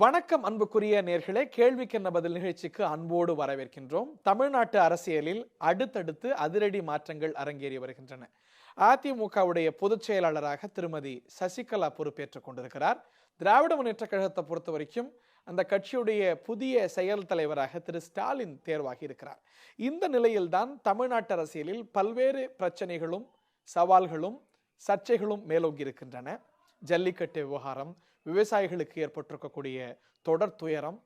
வணக்கம் அன்புக்குரிய நேர்களே, கேள்விக்கென்ன பதில் நிகழ்ச்சிக்கு அன்போடு வரவேற்கின்றோம். தமிழ்நாட்டு அரசியலில் அடுத்தடுத்து அதிரடி மாற்றங்கள் அரங்கேறி வருகின்றன. அதிமுகவுடைய பொதுச் செயலாளராக திருமதி சசிகலா பொறுப்பேற்றுக் கொண்டிருக்கிறார். திராவிட முன்னேற்ற கழகத்தை பொறுத்த வரைக்கும் அந்த கட்சியுடைய புதிய செயல் தலைவராக திரு ஸ்டாலின் தேர்வாகி இருக்கிறார். இந்த நிலையில்தான் தமிழ்நாட்டு அரசியலில் பல்வேறு பிரச்சனைகளும் சவால்களும் சர்ச்சைகளும் மேலோங்கி இருக்கின்றன. ஜல்லிக்கட்டு விவகாரம், விவசாயிகளுக்கு ஏற்பட்டிருக்கக்கூடிய தொடர் துயரம்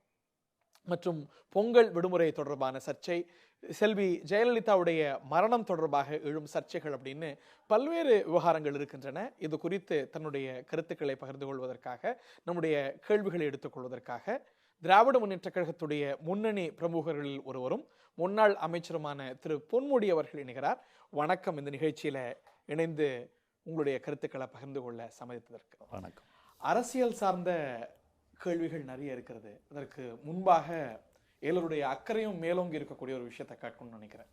மற்றும் பொங்கல் விடுமுறை தொடர்பான சர்ச்சை, செல்வி ஜெயலலிதாவுடைய மரணம் தொடர்பாக எழும் சர்ச்சைகள் அப்படின்னு பல்வேறு விவகாரங்கள் இருக்கின்றன. இது குறித்து தன்னுடைய கருத்துக்களை பகிர்ந்து கொள்வதற்காக, நம்முடைய கேள்விகளை எடுத்துக்கொள்வதற்காக திராவிட முன்னேற்ற கழகத்துடைய முன்னணி பிரமுகர்களில் ஒருவரும் முன்னாள் அமைச்சருமான திரு பொன்முடி அவர்கள் இணைகிறார். வணக்கம். இந்த நிகழ்ச்சியில இணைந்து உங்களுடைய கருத்துக்களை பகிர்ந்து கொள்ள சம்மதித்ததற்கு வணக்கம். அரசியல் சார்ந்த கேள்விகள் நிறைய இருக்கிறது. அதற்கு முன்பாக எல்லோருடைய அக்கறையும் மேலோங்கி இருக்கக்கூடிய ஒரு விஷயத்தை கேட்கணும்னு நினைக்கிறேன்.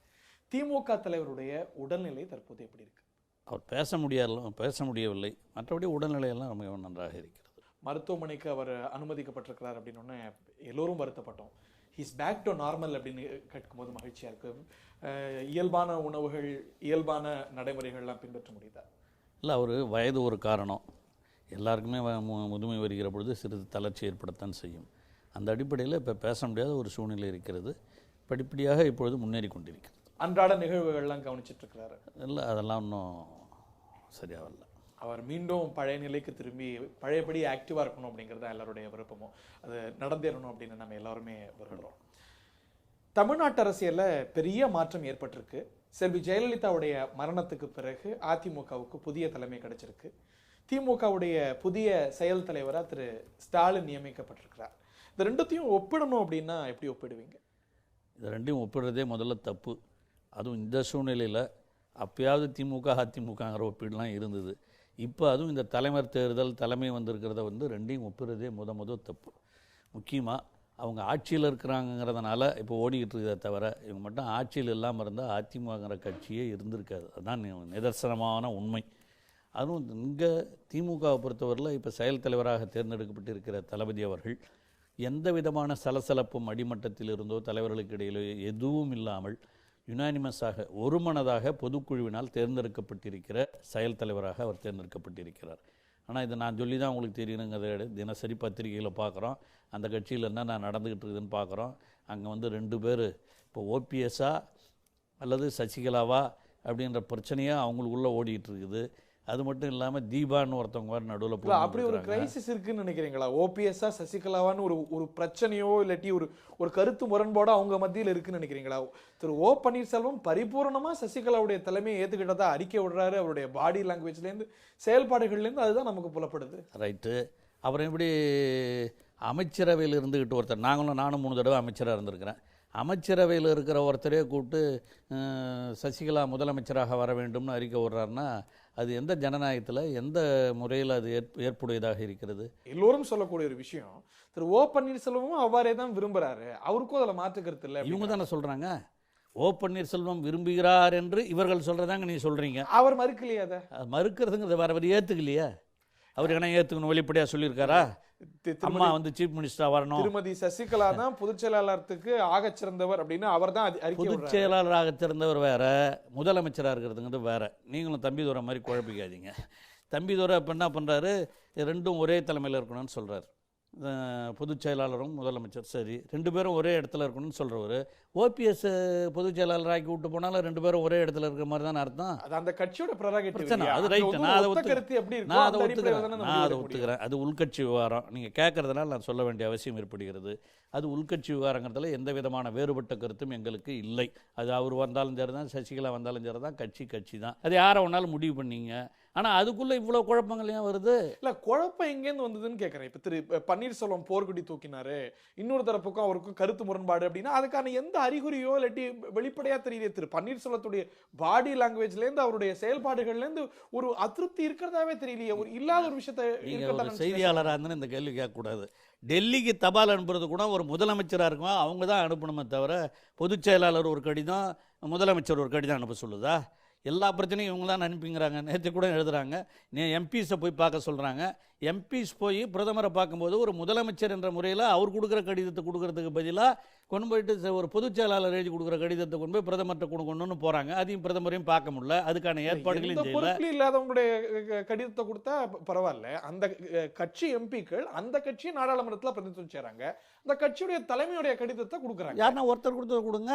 திமுக தலைவருடைய உடல்நிலை தற்போது எப்படி இருக்கு? அவர் பேச முடியவில்லை. மற்றபடி உடல்நிலையெல்லாம் ரொம்ப நன்றாக இருக்கிறது. மருத்துவமனைக்கு அவர் அனுமதிக்கப்பட்டிருக்கிறார் அப்படின்னு எல்லோரும் வருத்தப்பட்டோம். ஹீஸ் பேக் டு நார்மல் அப்படின்னு கேட்கும்போது மகிழ்ச்சியா இருக்கு. இயல்பான உணவுகள், இயல்பான நடைமுறைகள்லாம் பின்பற்ற முடியுதா? இல்லை, அவர் வயது ஒரு காரணம். எல்லாருக்குமே முதுமை வருகிற பொழுது சிறிது தளர்ச்சி ஏற்படத்தான் செய்யும். அந்த அடிப்படையில் இப்போ பேச முடியாத ஒரு சூழ்நிலை இருக்கிறது. படிப்படியாக இப்பொழுது முன்னேறி கொண்டிருக்கிறது. அன்றாட நிகழ்வுகள்லாம் கவனிச்சிட்டு இருக்கிறாரு? இல்லை, அதெல்லாம் இன்னும் சரியாகல. அவர் மீண்டும் பழைய நிலைக்கு திரும்பி பழையபடி ஆக்டிவாக இருக்கணும் அப்படிங்கிறது தான் எல்லாருடைய விருப்பமும். அது நடந்தேறணும் அப்படின்னு நம்ம எல்லாருமே விரும்புகிறோம். தமிழ்நாட்டு அரசியல்ல பெரிய மாற்றம் ஏற்பட்டிருக்கு. செல்வி ஜெயலலிதாவுடைய மரணத்துக்கு பிறகு அதிமுகவுக்கு புதிய தலைமை கிடைச்சிருக்கு. திமுகவுடைய புதிய செயல் தலைவராக திரு ஸ்டாலின் நியமிக்கப்பட்டிருக்கிறார். இந்த ரெண்டுத்தையும் ஒப்பிடணும் அப்படின்னா எப்படி ஒப்பிடுவீங்க? இது ரெண்டையும் ஒப்பிடுறதே முதல்ல தப்பு. அதுவும் இந்த சூழ்நிலையில் அப்பயாவது திமுக அதிமுகங்கிற ஒப்பீடுலாம் இருந்தது. இப்போ அதுவும் இந்த தலைவர் தேர்தல் தலைமை வந்திருக்கிறத ரெண்டையும் ஒப்பிடுறதே முதல் தப்பு. முக்கியமாக அவங்க ஆட்சியில் இருக்கிறாங்கிறதுனால இப்போ ஓடிக்கிட்டு இருக்கிறத தவிர இவங்க மட்டும் ஆட்சியில் இல்லாமல் இருந்தால் அதிமுகங்கிற கட்சியே இருந்திருக்காது. அதுதான் நிதர்சனமான உண்மை. அதுவும் இங்கே திமுகவை பொறுத்தவரையில் இப்போ செயல் தலைவராக தேர்ந்தெடுக்கப்பட்டிருக்கிற தளபதி அவர்கள் எந்த விதமான சலசலப்பும் அடிமட்டத்தில் இருந்தோ தலைவர்களுக்கு இடையிலோ எதுவும் இல்லாமல் யுனானிமஸாக ஒருமனதாக பொதுக்குழுவினால் தேர்ந்தெடுக்கப்பட்டிருக்கிற செயல் தலைவராக அவர் தேர்ந்தெடுக்கப்பட்டிருக்கிறார். ஆனால் இதை நான் சொல்லி தான் உங்களுக்கு தெரியணுங்கிறத தினசரி பத்திரிகையில் பார்க்குறோம். அந்த கட்சியில் என்ன நடந்துக்கிட்டு இருக்குதுன்னு பார்க்குறோம். அங்கே 2 பேர் இப்போ ஓபிஎஸ்ஸா அல்லது சசிகலாவா அப்படின்ற பிரச்சனையாக அவங்களுக்குள்ளே ஓடிக்கிட்டு இருக்குது. அது மட்டும் இல்லாமல் தீபான்னு ஒருத்தவங்க வேறு நடுவில் அப்படி ஒரு கிரைசிஸ் இருக்குன்னு நினைக்கிறீங்களா? ஓபிஎஸ்ஸா சசிகலாவான்னு ஒரு பிரச்சனையோ இல்லாட்டி ஒரு கருத்து முரண்பாடோ அவங்க மத்தியில் இருக்குன்னு நினைக்கிறீங்களா? திரு ஓ பன்னீர்செல்வம் பரிபூர்ணமா சசிகலாவுடைய தலைமையை ஏற்றுக்கிட்டதா அறிக்கை விடுறாரு. அவருடைய பாடி லாங்குவேஜ்லேருந்து செயல்பாடுகள்லேருந்து அதுதான் நமக்கு புலப்படுது. ரைட்டு. அப்புறம் எப்படி அமைச்சரவையில் இருந்துக்கிட்டு ஒருத்தர், நானும் 3 தடவை அமைச்சராக இருந்திருக்கிறேன். அமைச்சரவையில் இருக்கிற ஒருத்தரே கூப்பிட்டு சசிகலா முதலமைச்சராக வர வேண்டும்னு அறிக்கை விடுறாருன்னா அது எந்த ஜனநாயகத்தில் எந்த முறையில் அது ஏற்புடையதாக இருக்கிறது? எல்லோரும் சொல்லக்கூடிய ஒரு விஷயம், திரு ஓ பன்னீர்செல்வமும் அவ்வாறே தான் விரும்புகிறாரு. அவருக்கும் அதில் மாற்றுக்கிறது இல்லை. இவங்க தானே சொல்கிறாங்க. ஓ பன்னீர்செல்வம் விரும்புகிறார் என்று இவர்கள் சொல்கிறதாங்க நீ சொல்கிறீங்க. அவர் மறுக்கலையா? அதை மறுக்கிறதுங்கிறது வேறு அவர் ஏற்றுக்கலையா? அவர் என்ன ஏற்றுக்கணும் வெளிப்படையாக சொல்லியிருக்காரா? அம்மா சீஃப் மினிஸ்டரா வரணும். திருமதி சசிகலா தான் பொதுச் செயலாளருக்கு ஆக சிறந்தவர் அப்படின்னு அவர் தான் பொதுச் செயலாளராக சிறந்தவர் வேற, முதலமைச்சராக இருக்கிறதுங்கிறது வேற. நீங்களும் தம்பிதுரை மாதிரி குழப்பிக்காதீங்க. தம்பிதுரை இப்போ என்ன பண்ணுறாரு, ரெண்டும் ஒரே தலைமையில் இருக்கணும்னு சொல்கிறார். பொதுச் செயலாளரும் முதலமைச்சர் சரி, 2 பேரும் ஒரே இடத்துல இருக்கணும்னு சொல்கிறவர். ஓபிஎஸ் பொதுச் செயலாளர் ஆக்கி விட்டு போனாலும் 2 பேரும் ஒரே இடத்துல இருக்கிற மாதிரி தானே அர்த்தம். அது அந்த கட்சியோட பிரச்சனை. அது ரைட். நான் அதை ஒத்துக்கிறேன். அது உள்கட்சி விவகாரம். நீங்கள் கேட்கறதுனால நான் சொல்ல வேண்டிய அவசியம் ஏற்படுகிறது. அது உள்கட்சி விவகாரங்கிறதுல எந்த விதமான வேறுபட்ட கருத்தும் எங்களுக்கு இல்லை. அது அவர் வந்தாலும் சரி தான், சசிகலா வந்தாலும் சரி தான், கட்சி தான். அது யாரை வேணாலும் முடிவு பண்ணீங்க. ஆனால் அதுக்குள்ளே இவ்வளோ குழப்பங்கள் ஏன் வருது? இல்லை, குழப்பம் எங்கேருந்து வந்ததுன்னு கேட்குறேன். இப்போ திரு பன்னீர்செல்வம் போர்க்குடி தூக்கினாரு, இன்னொரு தரப்புக்கும் அவருக்கும் கருத்து முரண்பாடு அப்படின்னா அதுக்கான எந்த அறிகுறியோ இல்லாட்டி வெளிப்படையாக தெரியல. திரு பன்னீர்செல்வத்துடைய பாடி லாங்குவேஜ்லேருந்து அவருடைய செயல்பாடுகள்லேருந்து ஒரு அதிருப்தி இருக்கிறதாவே தெரியலையே. ஒரு இல்லாத ஒரு விஷயத்த செய்தியாளராக இருந்தாலும் இந்த கேள்வி கேட்கக்கூடாது. டெல்லிக்கு தபால் அனுப்புறது கூட ஒரு முதலமைச்சராக இருக்கும், அவங்க தான் அனுப்பணுமே தவிர பொதுச் செயலாளர் ஒரு கடிதம் முதலமைச்சர் ஒரு கடிதம் அனுப்ப சொல்லுதா? எல்லா பிரச்சனையும் இவங்க தான் அனுப்பிங்கிறாங்க. நேற்று கூட எழுதுகிறாங்க, எம்பிஸை போய் பார்க்க சொல்கிறாங்க. எம்பிஸ் போய் பிரதமரை பார்க்கும்போது ஒரு முதலமைச்சர் என்ற முறையில் அவர் கொடுக்குற கடிதத்தை கொடுக்கறதுக்கு பதிலாக கொண்டு போயிட்டு ஒரு பொதுச் செயலாளர் எழுதி கொடுக்குற கடிதத்தை கொண்டு போய் பிரதமர்கிட்ட கொடுக்கணும்னு போகிறாங்க. அதையும் பிரதமரையும் பார்க்க முடியல, அதுக்கான ஏற்பாடுகளையும் செய்யல. இல்லாதவங்களுடைய கடிதத்தை கொடுத்தா பரவாயில்ல, அந்த கட்சி எம்பிக்கள் அந்த கட்சியை நாடாளுமன்றத்தில் பிரதிநிதித்துவம் செய்றாங்க, அந்த கட்சியுடைய தலைமையுடைய கடிதத்தை கொடுக்குறாங்க. யாருன்னா ஒருத்தர் கொடுத்தத கொடுங்க.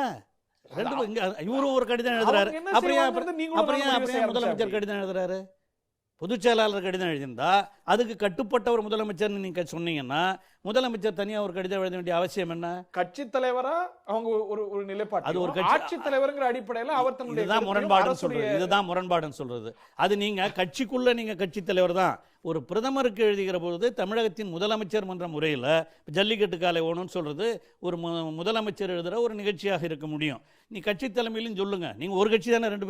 இவரும் ஒரு கடிதம் எழுதுறாரு, அப்புறம் முதலமைச்சர் கடிதம் எழுதுறாரு. பொதுச் செயலாளர் கடிதம் எழுதியிருந்தா அதுக்கு கட்டுப்பட்ட ஒரு முதலமைச்சர் நீங்க சொன்னீங்கன்னா முதலமைச்சர் தனியா ஒரு கடிதம் எழுத வேண்டிய அவசியம் என்ன? கட்சி தலைவரா அவங்க ஒரு நிலைப்பாடு, அது ஒரு ஆட்சி தலைவர்ங்கிற அடிப்படையில் அவர் தன்னுடைய இதுதான் முரண்பாடுன்னு சொல்றது. அது நீங்க கட்சிக்குள்ள நீங்க கட்சி தலைவர் தான். ஒரு பிரதமருக்கு எழுதுகிற பொழுது தமிழகத்தின் முதலமைச்சர் என்ற முறையில் ஜல்லிக்கட்டு காலை ஓணும்னு சொல்றது ஒரு முதலமைச்சர் எழுதுகிற ஒரு நிகழ்ச்சியாக இருக்க முடியும். நீ கட்சி தலைமையிலும் சொல்லுங்க, நீங்க ஒரு கட்சி தானே, ரெண்டு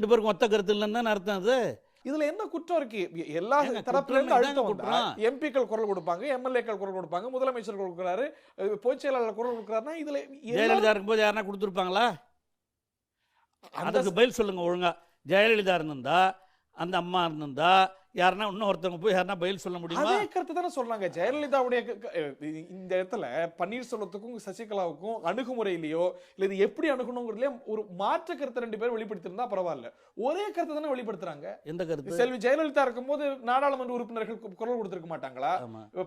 பேருக்கும் ஒத்த கருத்து இல்லைன்னு தானே அர்த்தம். அது இதுல என்ன குற்றம் இருக்கு? எல்லா தரப்புல இருந்து அழுத்தம் வந்தா எம்பிக்கள் குரல் கொடுப்பாங்க, எம்எல்ஏக்கள் குரல் கொடுப்பாங்க, முதலமைச்சர் கொடுக்கிறாரு, பொதுச் செயலாளர் குரல் கொடுக்கிறாருன்னா இதுல ஜெயலலிதா இருக்கும்போது யாருன்னா கொடுத்துருப்பாங்களா? அதுக்கு பதில் சொல்லுங்க ஒழுங்கா. ஜெயலலிதா இருந்திருந்தா, அந்த அம்மா இருந்திருந்தா, யாருன்னா இன்னொருத்தவங்க போய் யாருன்னா பதில் சொல்ல முடியுமா? அதே கருத்து தானே சொல்றாங்க. ஜெயலலிதாவுடைய இந்த இடத்துல பன்னீர்செல்வத்துக்கும் சசிகலாவுக்கும் அணுகுமுறையிலேயோ இல்ல இது எப்படி அணுகணுங்கிறதுலயே ஒரு மாற்று கருத்தை ரெண்டு பேரும் வெளிப்படுத்திருந்தா பரவாயில்ல, ஒரே கருத்தை தானே வெளிப்படுத்துறாங்க. எந்த கருத்து? செல்வி ஜெயலலிதா இருக்கும்போது நாடாளுமன்ற உறுப்பினர்கள் குரல் கொடுத்திருக்க மாட்டாங்களா?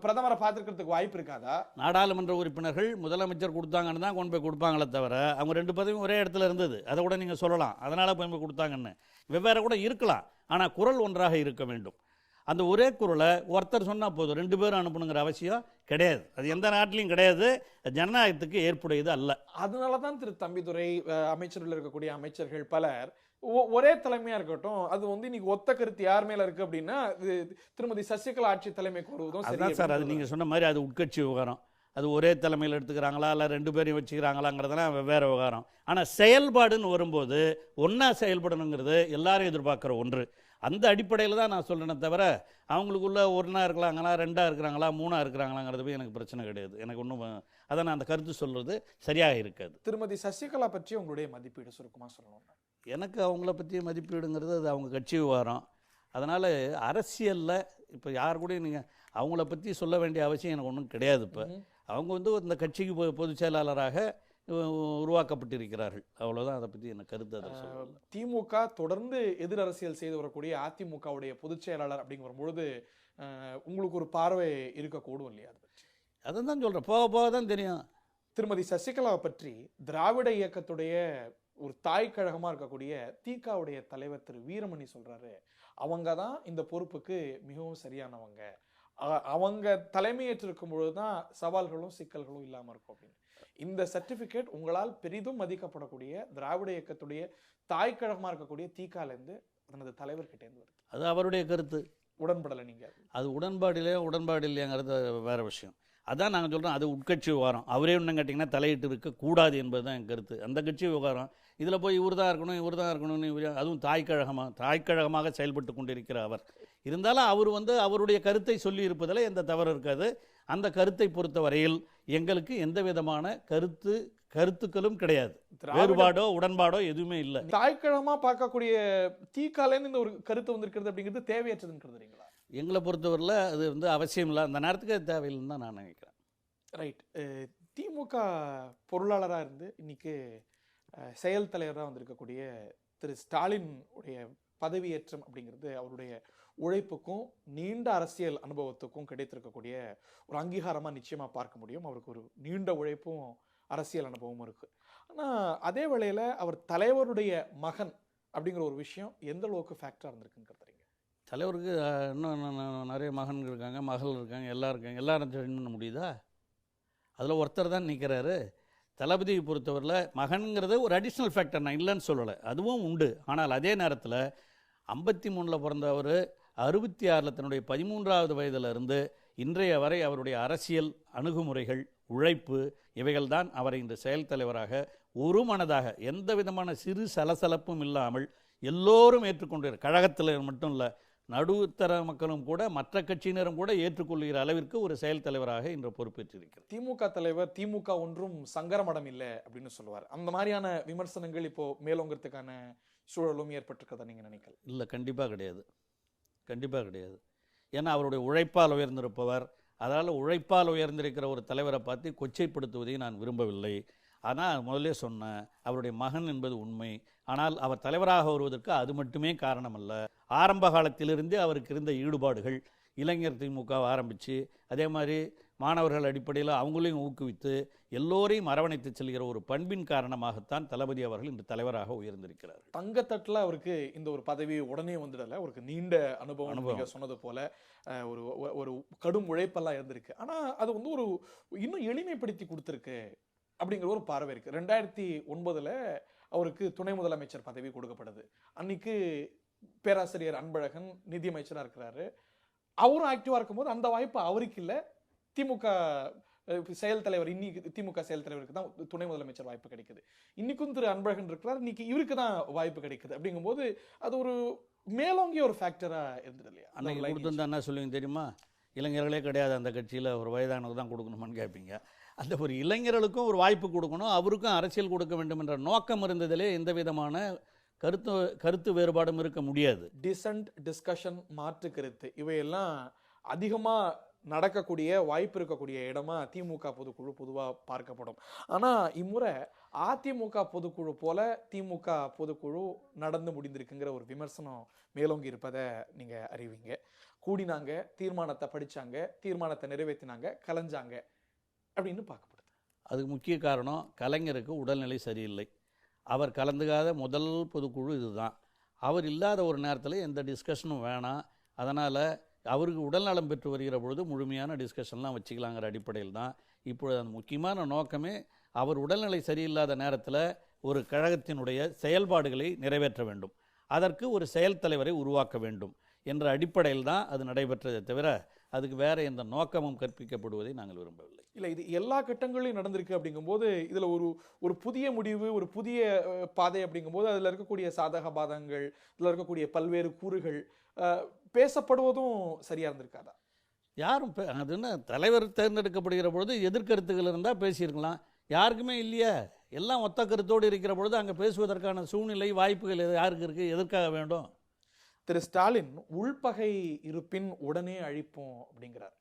பிரதமரை பார்த்திருக்கிறதுக்கு வாய்ப்பு இருக்காதா? நாடாளுமன்ற உறுப்பினர்கள் முதலமைச்சர் கொடுத்தாங்கன்னு தான் கொண்டு போய் கொடுப்பாங்களே தவிர அவங்க ரெண்டு பதவியும் ஒரே இடத்துல இருந்தது. அதை கூட நீங்க சொல்லலாம், அதனால போய் கொடுத்தாங்கன்னு. வெவ்வேறு கூட இருக்கலாம், ஆனா குரல் ஒன்றாக இருக்க வேண்டும். அந்த ஒரே குரலை ஒருத்தர் சொன்னா போதும், ரெண்டு பேரும் அனுப்பணுங்கிற அவசியம் கிடையாது. அது எந்த நாட்டிலையும் கிடையாது, ஜனநாயகத்துக்கு ஏற்புடையது அல்ல. அதனாலதான் திரு தம்பிதுரை அமைச்சர்கள் இருக்கக்கூடிய அமைச்சர்கள் பலர் ஒரே தலைமையா இருக்கட்டும், அது இன்னைக்கு ஒத்த கருத்து யார் மேல இருக்கு அப்படின்னா திருமதி சசிகலா ஆட்சி தலைமைக்கு வருவதும் சரிதான் சார். அது நீங்க சொன்ன மாதிரி அது உட்கட்சி விவகாரம். அது ஒரே தலைமையில் எடுத்துக்கிறாங்களா இல்லை ரெண்டு பேரையும் வச்சுக்கிறாங்களாங்கிறதுலாம் வெவ்வேறு விவகாரம். ஆனால் செயல்பாடுன்னு வரும்போது ஒன்றா செயல்படணுங்கிறது எல்லாரும் எதிர்பார்க்குற ஒன்று. அந்த அடிப்படையில் தான் நான் சொல்கிறேனே தவிர அவங்களுக்குள்ள ஒன்றா இருக்கலாங்களா, ரெண்டாக இருக்கிறாங்களா, மூணாக இருக்கிறாங்களாங்கிறது போய் எனக்கு பிரச்சனை கிடையாது. எனக்கு ஒன்றும் அதை நான் அந்த கருத்து சொல்கிறது சரியாக இருக்காது. திருமதி சசிகலா பற்றி உங்களுடைய மதிப்பீடு சுருக்கமாக சொல்லணும். எனக்கு அவங்கள பற்றிய மதிப்பீடுங்கிறது அது அவங்க கட்சி விவகாரம். அதனால் அரசியலில் இப்போ யார் கூட நீங்கள் அவங்கள பற்றி சொல்ல வேண்டிய அவசியம் எனக்கு ஒன்றும் கிடையாது. இப்போ அவங்க இந்த கட்சிக்கு பொதுச் செயலாளராக உருவாக்கப்பட்டிருக்கிறார்கள், அவ்வளோதான். அதை பற்றி எனக்கு கருத்து. அதை திமுக தொடர்ந்து எதிர் அரசியல் செய்து வரக்கூடிய அதிமுகவுடைய பொதுச் செயலாளர் அப்படிங்கிற பொழுது உங்களுக்கு ஒரு பார்வை இருக்கக்கூடும் இல்லையா? அதை பற்றி அதை தான் சொல்கிறேன், போக போக தான் தெரியும். திருமதி சசிகலாவை பற்றி திராவிட இயக்கத்துடைய ஒரு தாய் கழகமாக இருக்கக்கூடிய திகாவுடைய தலைவர் திரு வீரமணி சொல்றாரு, அவங்க தான் இந்த பொறுப்புக்கு மிகவும் சரியானவங்க, அவங்க தலைமையேற்றிருக்கும் பொழுதுதான் சவால்களும் சிக்கல்களும் இல்லாம இருக்கும் அப்படின்னு. இந்த சர்டிபிகேட் உங்களால் பெரிதும் மதிக்கப்படக்கூடிய திராவிட இயக்கத்துடைய தாய் கழகமா இருக்கக்கூடிய திகால இருந்து தனது தலைவர்கிட்ட இருந்து வருது. அது அவருடைய கருத்து. உடன்படலை நீங்க? அது உடன்பாடு இல்லையாங்கிறது வேற விஷயம். அதான் நாங்கள் சொல்கிறோம், அது உட்கட்சி விவகாரம். அவரே ஒன்றும் கேட்டிங்கன்னா தலையிட்டு இருக்கக்கூடாது என்பது தான் என் கருத்து. அந்த கட்சி விவகாரம் இதில் போய் இவர் தான் இருக்கணும்னு அதுவும் தாய்க்கழகமாக செயல்பட்டு கொண்டிருக்கிற அவர் இருந்தாலும் அவர் அவருடைய கருத்தை சொல்லி இருப்பதில் எந்த தவறு இருக்காது. அந்த கருத்தை பொறுத்த வரையில் எங்களுக்கு எந்த விதமான கருத்துக்களும் கிடையாது, வேறுபாடோ உடன்பாடோ எதுவுமே இல்லை. தாய்க்கழகமாக பார்க்கக்கூடிய திகாலேருந்து இந்த ஒரு கருத்து வந்திருக்கிறது அப்படிங்கிறது தேவையற்றதுங்கிறதுங்களா? எங்களை பொறுத்தவரையில் அது அவசியம் இல்லை, அந்த நேரத்துக்கு அது தேவையில்லைன்னு தான் நான் நினைக்கிறேன். ரைட். திமுக பொருளாளராக இருந்து இன்னைக்கு செயல் தலைவராக வந்திருக்கக்கூடிய திரு ஸ்டாலின் உடைய பதவியேற்றம் அப்படிங்கிறது அவருடைய உழைப்புக்கும் நீண்ட அரசியல் அனுபவத்துக்கும் கிடைத்திருக்கக்கூடிய ஒரு அங்கீகாரமாக நிச்சயமாக பார்க்க முடியும். அவருக்கு ஒரு நீண்ட உழைப்பும் அரசியல் அனுபவமும் இருக்கு. ஆனால் அதே வேளையில் அவர் தலைவருடைய மகன் அப்படிங்கிற ஒரு விஷயம் எந்த அளவுக்கு ஃபேக்டராக இருந்திருக்குங்கிறது? தலைவருக்கு இன்னும் நிறைய மகன்கள் இருக்காங்க, மகள் இருக்காங்க, எல்லாரும் ஜாயின் பண்ண முடியுதா? அதில் ஒருத்தர் தான் நிற்கிறாரு. தளபதியை பொறுத்தவரையில் மகன்கிறது ஒரு அடிஷ்னல் ஃபேக்டர், நான் இல்லைன்னு சொல்லலை, அதுவும் உண்டு. ஆனால் அதே நேரத்தில் 53 பிறந்தவர் 66 தன்னுடைய 13வது வயதிலிருந்து இன்றைய வரை அவருடைய அரசியல் அணுகுமுறைகள், உழைப்பு, இவைகள் தான் அவரை இந்த செயல் தலைவராக ஒரு மனதாக எந்த விதமான சிறு சலசலப்பும் இல்லாமல் எல்லோரும் ஏற்றுக்கொண்டு, கழகத்தில் மட்டும் இல்லை, நடுத்தர மக்களும் கூட மற்ற கட்சியினரும் கூட ஏற்றுக்கொள்கிற அளவிற்கு ஒரு செயல் தலைவராக இன்று பொறுப்பேற்றிருக்கிறார். திமுக தலைவர் திமுக ஒன்றும் சங்கரமடம் இல்லை அப்படின்னு சொல்லுவார். அந்த மாதிரியான விமர்சனங்கள் இப்போ மேலோங்கிறதுக்கான சூழலும் ஏற்பட்டிருக்கதா நீங்க நினைக்கல? இல்லை, கண்டிப்பாக கிடையாது, கண்டிப்பாக கிடையாது. ஏன்னா அவருடைய உழைப்பால் உயர்ந்திருப்பவர். அதனால் உழைப்பால் உயர்ந்திருக்கிற ஒரு தலைவரை பார்த்து கொச்சைப்படுத்துவதை நான் விரும்பவில்லை. ஆனால் முதலே சொன்னேன், அவருடைய மகன் என்பது உண்மை. ஆனால் அவர் தலைவராக வருவதற்கு அது மட்டுமே காரணம் அல்ல. ஆரம்ப காலத்திலிருந்தே அவருக்கு இருந்த ஈடுபாடுகள், இளைஞர் திமுகவை ஆரம்பித்து அதே மாதிரி மாணவர்கள் அடிப்படையில் அவங்களையும் ஊக்குவித்து எல்லோரையும் அரவணைத்து செல்கிற ஒரு பண்பின் காரணமாகத்தான் தளபதி அவர்கள் இன்று தலைவராக உயர்ந்திருக்கிறார். தங்கத்தட்டில் அவருக்கு இந்த ஒரு பதவி உடனே வந்துடல. அவருக்கு நீண்ட அனுபவம், நீங்க சொன்னது போல ஒரு ஒரு கடும் உழைப்பெல்லாம் இருந்திருக்கு. ஆனா அது வந்து ஒரு இன்னும் எளிமைப்படுத்தி கொடுத்துருக்கு அப்படிங்கிற ஒரு பார்வை இருக்கு. 2009 அவருக்கு துணை முதலமைச்சர் பதவி கொடுக்கப்படுது. அன்னைக்கு பேராசிரியர் அன்பழகன் நிதியமைச்சராக இருக்கிறாரு. அவரும் ஆக்டிவா இருக்கும்போது அந்த வாய்ப்பு அவருக்கு இல்லை. திமுக செயல் தலைவர், இன்னைக்கு திமுக செயல் தலைவருக்கு தான் துணை முதலமைச்சர் வாய்ப்பு கிடைக்குது. இன்னைக்கும் திரு அன்பழகன் இருக்கிறார், இன்னைக்கு இவருக்கு தான் வாய்ப்பு கிடைக்குது. அப்படிங்கும்போது அது ஒரு மேலோங்கிய ஒரு ஃபேக்டரா இருந்தது இல்லையா? அன்னைக்கு கொடுத்துருந்தா என்ன சொல்லுவீங்க தெரியுமா? இளைஞர்களே கிடையாது அந்த கட்சியில், ஒரு வயதானது தான் கொடுக்கணுமான்னு கேட்பீங்க. அந்த ஒரு இளைஞர்களுக்கும் ஒரு வாய்ப்பு கொடுக்கணும், அவருக்கும் அரசியல் கொடுக்க வேண்டும் என்ற நோக்கம் இருந்ததிலே எந்த விதமான கருத்து வேறுபாடும் இருக்க முடியாது. டிசன்ட், டிஸ்கஷன், மாற்று கருத்து இவையெல்லாம் அதிகமா நடக்கக்கூடிய வாய்ப்பு இருக்கக்கூடிய இடமா திமுக பொதுக்குழு பொதுவாக பார்க்கப்படும். ஆனால் இம்முறை அதிமுக பொதுக்குழு போல திமுக பொதுக்குழு நடந்து முடிந்திருக்குங்கிற ஒரு விமர்சனம் மேலோங்கி இருப்பதை நீங்கள் அறிவிங்க. கூடினாங்க, தீர்மானத்தை படித்தாங்க, தீர்மானத்தை நிறைவேற்றினாங்க, கலைஞ்சாங்க அப்படின்னு பார்க்கப்படுது. அதுக்கு முக்கிய காரணம் கலைஞருக்கு உடல்நிலை சரியில்லை. அவர் கலந்துக்காத முதல் பொதுக்குழு இதுதான். அவர் இல்லாத ஒரு நேரத்தில் எந்த டிஸ்கஷனும் வேணாம். அதனால் அவருக்கு உடல்நலம் பெற்று வருகிற பொழுது முழுமையான டிஸ்கஷன்லாம் வச்சுக்கலாங்கிற அடிப்படையில் தான் இப்பொழுது அந்த முக்கியமான நோக்கமே. அவர் உடல்நிலை சரியில்லாத நேரத்தில் ஒரு கழகத்தினுடைய செயல்பாடுகளை நிறைவேற்ற வேண்டும், அதற்கு ஒரு செயல் தலைவரை உருவாக்க வேண்டும் என்ற அடிப்படையில் தான் அது நடைபெற்றதை தவிர அதுக்கு வேற எந்த நோக்கமும் கற்பிக்கப்படுவதை நாங்கள் விரும்பவில்லை. இல்லை, இது எல்லா கட்டங்களையும் நடந்திருக்கு. அப்படிங்கும்போது இதில் ஒரு புதிய முடிவு, ஒரு புதிய பாதை அப்படிங்கும்போது அதில் இருக்கக்கூடிய சாதக பாதகங்கள், இதில் இருக்கக்கூடிய பல்வேறு கூறுகள் பேசப்படுவதும் சரியா இருந்திருக்காதா? யாரும் அது என்ன, தலைவர் தேர்ந்தெடுக்கப்படுகிற பொழுது எதிர்கருத்துகள் இருந்தால் பேசியிருக்கலாம். யாருக்குமே இல்லையா? எல்லாம் ஒத்த கருத்தோடு இருக்கிற பொழுது அங்கே பேசுவதற்கான சூழ்நிலை, வாய்ப்புகள் யாருக்கு இருக்குது? எதற்காக வேண்டும்? திரு ஸ்டாலின் உள்பகை இருப்பின் உடனே அழிப்போம் அப்படிங்கிறார்.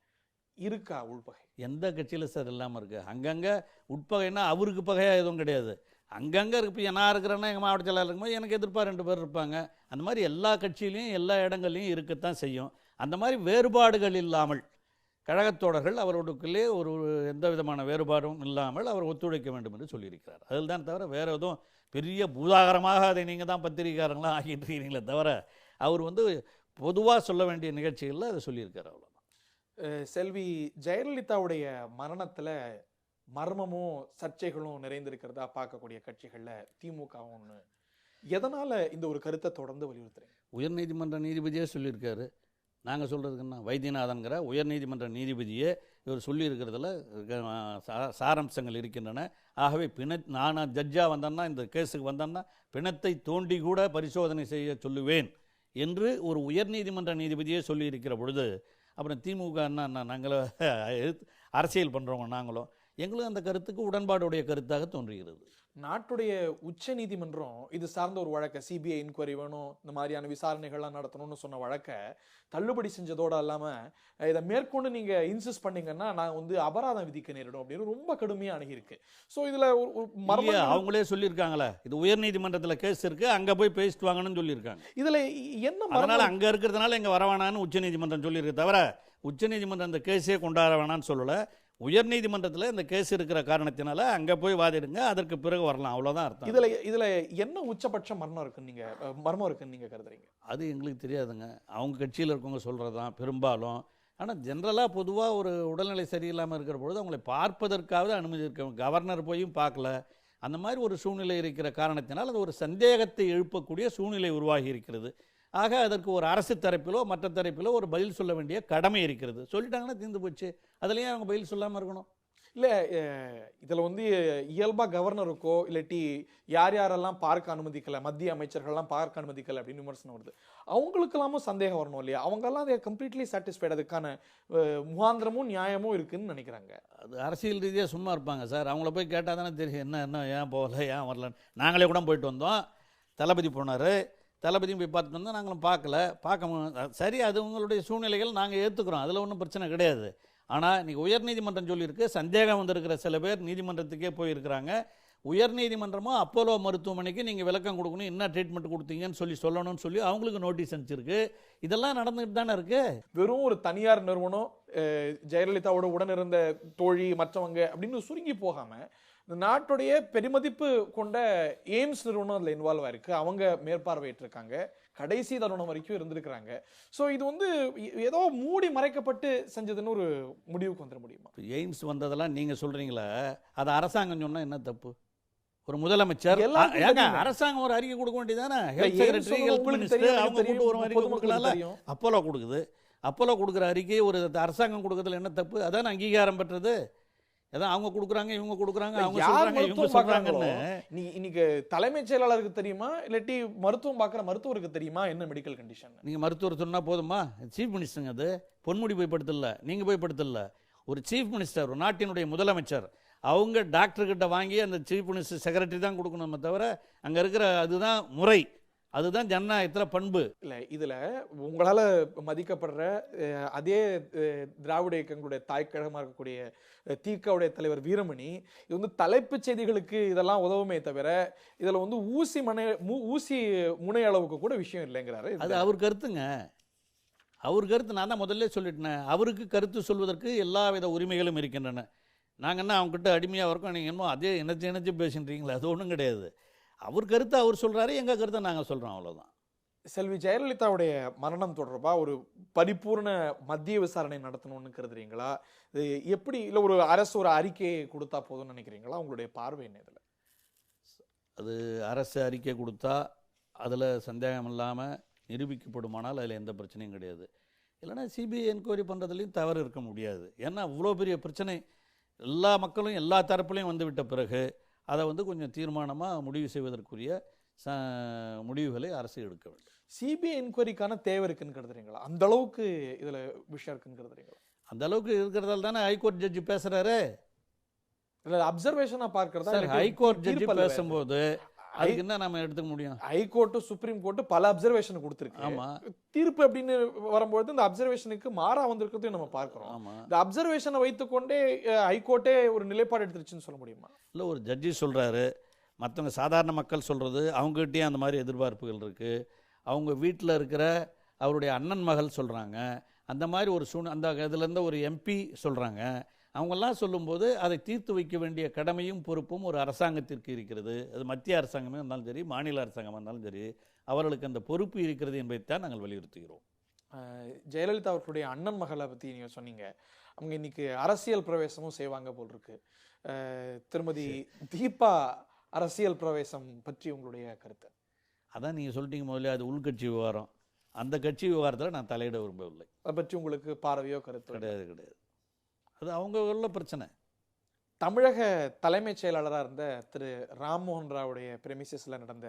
இருக்கா உள்பகை? எந்த கட்சியில் சார் இல்லாமல் இருக்குது? அங்கங்கே உட்பகைன்னா அவருக்கு பகையாக எதுவும் கிடையாது. அங்கங்கே இருக்கு. இப்போ நான் இருக்கிறேன்னா எங்கள் மாவட்ட செயலாளர் இருக்கும்போது எனக்கு எதிர்ப்பாக 2 பேர் இருப்பாங்க. அந்த மாதிரி எல்லா கட்சியிலையும் எல்லா இடங்கள்லையும் இருக்கத்தான் செய்யும். அந்த மாதிரி வேறுபாடுகள் இல்லாமல் கழகத்தோழர்கள் அவர்களுக்குள்ளே ஒரு எந்த விதமான வேறுபாடும் இல்லாமல் அவர் ஒத்துழைக்க வேண்டும் என்று சொல்லியிருக்கிறார். அதில் தான் தவிர வேறு எதுவும் பெரிய பூதாகரமாக அதை நீங்கள் தான் பத்திரிகைக்காரங்களாம் ஆகிட்டு இருக்கீங்களே தவிர அவர் பொதுவாக சொல்ல வேண்டிய நிகழ்ச்சிகளில் அதை சொல்லியிருக்கார். அவ்வளோதான். செல்வி ஜெயலலிதாவுடைய மரணத்தில் மர்மமும் சர்ச்சைகளும் நிறைந்திருக்கிறதா பார்க்கக்கூடிய கட்சிகளில் திமுக ஒன்று. எதனால் இந்த ஒரு கருத்தை தொடர்ந்து வலியுறுத்துறீங்க? உயர்நீதிமன்ற நீதிபதியே சொல்லியிருக்காரு. நாங்கள் சொல்கிறதுக்குன்னா வைத்தியநாதன்கிற உயர்நீதிமன்ற நீதிபதியே இவர் சொல்லியிருக்கிறதுல சாராம்சங்கள் இருக்கின்றன. ஆகவே நான் ஜட்ஜாக வந்தேன்னா, இந்த கேஸுக்கு வந்தேன்னா பிணத்தை தோண்டி கூட பரிசோதனை செய்ய சொல்லுவேன் என்று ஒரு உயர்நீதிமன்ற நீதிபதியே சொல்லியிருக்கிற பொழுது அப்புறம் திமுக நாங்கள் அரசியல் பண்ணுறவங்க நாங்களும் எங்களும் அந்த கருத்துக்கு உடன்பாடுடைய கருத்தாக தோன்றுகிறது. நாட்டுடைய உச்ச நீதிமன்றம் இது சார்ந்த ஒரு வழக்கை, சிபிஐ இன்கொயரி வேணும், இந்த மாதிரியான விசாரணைகள்லாம் நடத்தணும்னு சொன்ன வழக்கை தள்ளுபடி செஞ்சதோடு இல்லாமல் இதை மேற்கொண்டு நீங்கள் இன்சிஸ்ட் பண்ணீங்கன்னா நான் அபராதம் விதிக்க நேரிடும் அப்படின்னு ரொம்ப கடுமையாக அணுகிருக்கு. ஸோ இதில் ஒரு அவங்களே சொல்லியிருக்காங்களே, இது உயர்நீதிமன்றத்தில் கேஸ் இருக்கு, அங்கே போய் பேசிட்டு வாங்கன்னு சொல்லியிருக்காங்க. இதில் என்ன, அதனால் அங்கே இருக்கிறதுனால இங்கே வர வேணான்னு உச்சநீதிமன்றம் சொல்லியிருக்கு தவிர உச்சநீதிமன்றம் அந்த கேஸே கொண்டாட வேணான்னு சொல்லலை. உயர்நீதிமன்றத்தில் இந்த கேஸ் இருக்கிற காரணத்தினால அங்கே போய் வாதிடுங்க, அதற்கு பிறகு வரலாம், அவ்வளோதான் அர்த்தம். இதில் என்ன உச்சபட்ச மரணம் இருக்குன்னு நீங்கள் கருதுறீங்க? அது எங்களுக்கு தெரியாதுங்க. அவங்க கட்சியில் இருக்கவங்க சொல்கிறது தான் பெரும்பாலும். ஆனால் ஜென்ரலாக பொதுவாக ஒரு உடல்நிலை சரியில்லாமல் இருக்கிற பொழுது அவங்களை பார்ப்பதற்காவது அனுமதி இருக்க. கவர்னர் போயும் பார்க்கல. அந்த மாதிரி ஒரு சூழ்நிலை இருக்கிற காரணத்தினால் அது ஒரு சந்தேகத்தை எழுப்பக்கூடிய சூழ்நிலை உருவாகி இருக்கிறது. ஆக அதற்கு ஒரு அரசு தரப்பிலோ மற்ற தரப்பிலோ ஒரு பதில் சொல்ல வேண்டிய கடமை இருக்கிறது. சொல்லிட்டாங்கன்னா தீர்ந்து போச்சு. அதுலேயே அவங்க பதில் சொல்லாமல் இருக்கணும். இல்லை, இதில் இயல்பாக கவர்னருக்கோ இல்லாட்டி யாரெல்லாம் பார்க்க அனுமதிக்கலை, மத்திய அமைச்சர்கள்லாம் பார்க்க அனுமதிக்கலை அப்படின்னு விமர்சனம் வருது. அவங்களுக்கெல்லாமும் சந்தேகம் வரணும் இல்லையா? அவங்கெல்லாம் அதை கம்ப்ளீட்லி சாட்டிஸ்ஃபைடு, அதுக்கான முகாந்திரமும் நியாயமும் இருக்குன்னு நினைக்கிறாங்க. அது அரசியல் ரீதியாக சும்மா இருப்பாங்க சார். அவங்கள போய் கேட்டால் தானே தெரியும் என்ன ஏன் போகல, ஏன் வரலன்னு. நாங்களே கூட போயிட்டு வந்தோம். தளபதி போனார், தளபதியும் போய் பார்த்துட்டு வந்தால் நாங்களும் சரி, அது உங்களுடைய சூழ்நிலைகள் நாங்கள் ஏற்றுக்கிறோம், அதில் ஒன்றும் பிரச்சனை கிடையாது. ஆனால் இன்றைக்கி உயர்நீதிமன்றம் சொல்லியிருக்கு, சந்தேகம் வந்திருக்கிற சில பேர் நீதிமன்றத்துக்கே போயிருக்கிறாங்க. உயர்நீதிமன்றமோ அப்போலோ மருத்துவமனைக்கு நீங்கள் விளக்கம் கொடுக்கணும், என்ன ட்ரீட்மெண்ட் கொடுத்தீங்கன்னு சொல்லணும்னு சொல்லி அவங்களுக்கு நோட்டீஸ் அனுப்பிச்சிருக்கு. இதெல்லாம் நடந்துகிட்டு தானே இருக்கு. வெறும் ஒரு தனியார் நிறுவனம், ஜெயலலிதாவோட உடன் இருந்த தோழி, மற்றவங்க அப்படின்னு சுருங்கி போகாம இந்த நாட்டுடைய பெருமதிப்பு கொண்ட எய்ம்ஸ் நிறுவனம் அதில் இன்வால்வ் ஆயிருக்கு. அவங்க மேற்பார்வையிட்டு இருக்காங்க, கடைசி தருணம் வரைக்கும் இருந்திருக்கிறாங்க. ஸோ இது வந்து ஏதோ மூடி மறைக்கப்பட்டு செஞ்சதுன்னு ஒரு முடிவுக்கு வந்துட முடியுமா? எய்ம்ஸ் வந்ததெல்லாம் நீங்கள் சொல்கிறீங்களா, அது அரசாங்கம் சொன்னால் என்ன தப்பு? ஒரு முதலமைச்சர் அரசாங்கம் ஒரு அறிக்கை கொடுக்க வேண்டியதானே? ஹெல்த் செக்ரட்டரி, ஹெல்த் மினிஸ்டர் அவங்க கூட்டு ஒரு அறிக்கை கொடுக்கலாம்ல. அப்போலோ கொடுக்குது, அப்போலோ கொடுக்குற அறிக்கையை ஒரு அரசாங்கம் கொடுக்கறதுல என்ன தப்பு? அதான் அங்கீகாரம் பெற்றது. அதான் அவங்க கொடுக்குறாங்க, இவங்க கொடுக்குறாங்க, அவங்க சொல்றாங்க, இவங்க சொல்றாங்கன்னு. இன்னைக்கு தலைமைச் செயலாளருக்கு தெரியுமா, இல்லாட்டி மருத்துவம் பார்க்குற மருத்துவருக்கு தெரியுமா என்ன மெடிக்கல் கண்டிஷன்? நீங்கள் மருத்துவர் சொன்னால் போதுமா? சீஃப் மினிஸ்டருங்க, அது பொன்முடி போய் படுத்தல, நீங்கள் போய் படுத்தல. ஒரு சீஃப் மினிஸ்டர், ஒரு நாட்டினுடைய முதலமைச்சர், அவங்க டாக்டர்கிட்ட வாங்கி அந்த சீஃப் மினிஸ்டர் செக்ரட்டரி தான் கொடுக்கணுமே தவிர அங்கே இருக்கிற அதுதான் முறை, அதுதான் ஜனநாயகத்தில் பண்பு இல்லை. இதில் உங்களால் மதிக்கப்படுற அதே திராவிட இயக்கங்களுடைய தாய்க்கழகமாக இருக்கக்கூடிய திகாவுடைய தலைவர் வீரமணி, இது வந்து தலைப்புச் செய்திகளுக்கு இதெல்லாம் உதவுமே தவிர இதில் வந்து ஊசி முனை அளவுக்கு கூட விஷயம் இல்லைங்கிறாரு. அது அவர் கருத்துங்க, அவர் கருத்து. நான் தான் முதல்ல சொல்லிட்டேன், அவருக்கு கருத்து சொல்வதற்கு எல்லா வித உரிமைகளும் இருக்கின்றன. நாங்கள் என்ன அவங்ககிட்ட அடிமையாக இருக்கோம், நீங்கள் என்னமோ அதே இணைச்சு பேசுன்றீங்களா? அது ஒன்றும் கிடையாது. அவர் கருத்தை அவர் சொல்கிறாரு, எங்கள் கருத்தை நாங்கள் சொல்கிறோம், அவ்வளோதான். செல்வி ஜெயலலிதாவுடைய மரணம் தொடர்பாக ஒரு பரிபூர்ண மத்திய விசாரணை நடத்தணும்னு கருதுறீங்களா? இது எப்படி, இல்லை ஒரு அரசு ஒரு அறிக்கையை கொடுத்தா போதும்னு நினைக்கிறீங்களா? உங்களுடைய பார்வை என்ன இதில்? அது அரசு அறிக்கை கொடுத்தா அதில் சந்தேகம் இல்லாமல் நிரூபிக்கப்படுமானால் அதில் எந்த பிரச்சனையும் கிடையாது. இல்லைனா சிபிஐ என்கொயரி பண்ணுறதுலையும் தவறு இருக்க முடியாது. ஏன்னா அவ்வளோ பெரிய பிரச்சனை எல்லா மக்களும் எல்லா தரப்புலையும் வந்துவிட்ட பிறகு அதை வந்து கொஞ்சம் தீர்மானமாக முடிவு செய்வதற்குரிய முடிவுகளை அரசு எடுக்க வேண்டும். சிபிஐ என்கொயரிக்கான தேவை இருக்குன்னு கருதுறீங்களா? அந்த அளவுக்கு இதில் விஷயம் இருக்குன்னு கருதுறீங்களா? அந்த அளவுக்கு இருக்கிறதால தானே ஹைகோர்ட் ஜட்ஜி பேசுகிறாரு. இல்லை அப்சர்வேஷனாக பார்க்கறதா? ஹைகோர்ட் ஜட்ஜி பேசும்போது அதுக்கு என்ன நம்ம எடுத்துக்க முடியும்? ஹைகோர்ட்டு சுப்ரீம் கோர்ட்டு பல அப்சர்வேஷன் கொடுத்துருக்கு. ஆமா, தீர்ப்பு அப்படின்னு வரும்போது இந்த அப்சர்வேஷனுக்கு மாறா வந்திருக்கிறதையும் நம்ம பார்க்கிறோம். ஆமா, இந்த அப்சர்வேஷனை வைத்துக்கொண்டே ஹைகோர்ட்டே ஒரு நிலைப்பாடு எடுத்துருச்சுன்னு சொல்ல முடியுமா? இல்லை, ஒரு ஜட்ஜி சொல்றாரு, மற்றவங்க சாதாரண மக்கள் சொல்றது, அவங்ககிட்டயே அந்த மாதிரி எதிர்பார்ப்புகள் இருக்கு. அவங்க வீட்டில் இருக்கிற அவருடைய அண்ணன் மகள் சொல்றாங்க, அந்த மாதிரி ஒரு அந்த இதுலேருந்து ஒரு எம்பி சொல்றாங்க. அவங்கெல்லாம் சொல்லும்போது அதை தீர்த்து வைக்க வேண்டிய கடமையும் பொறுப்பும் ஒரு அரசாங்கத்திற்கு இருக்கிறது. அது மத்திய அரசாங்கமே இருந்தாலும் சரி, மாநில அரசாங்கமாக இருந்தாலும் சரி, அவர்களுக்கு அந்த பொறுப்பு இருக்கிறது என்பதைத்தான் நாங்கள் வலியுறுத்துகிறோம். ஜெயலலிதா அவர்களுடைய அண்ணன் மகளை பற்றி நீங்கள் சொன்னீங்க, அவங்க இன்னைக்கு அரசியல் பிரவேசமும் செய்வாங்க போல் இருக்கு. திருமதி தீபா அரசியல் பிரவேசம் பற்றி உங்களுடைய கருத்து? அதான் நீங்கள் சொல்லிட்டீங்க முதல்ல, அது உள்கட்சி விவகாரம். அந்த கட்சி விவகாரத்தில் நான் தலையிட விரும்பவில்லை. அதை பற்றி உங்களுக்கு பார்வையோ கருத்து? கிடையாது. அது அவங்க உள்ள பிரச்சனை. தமிழக தலைமைச் செயலாளராக இருந்த திரு ராம்மோகன் ராவுடைய பிரெமிசஸில் நடந்த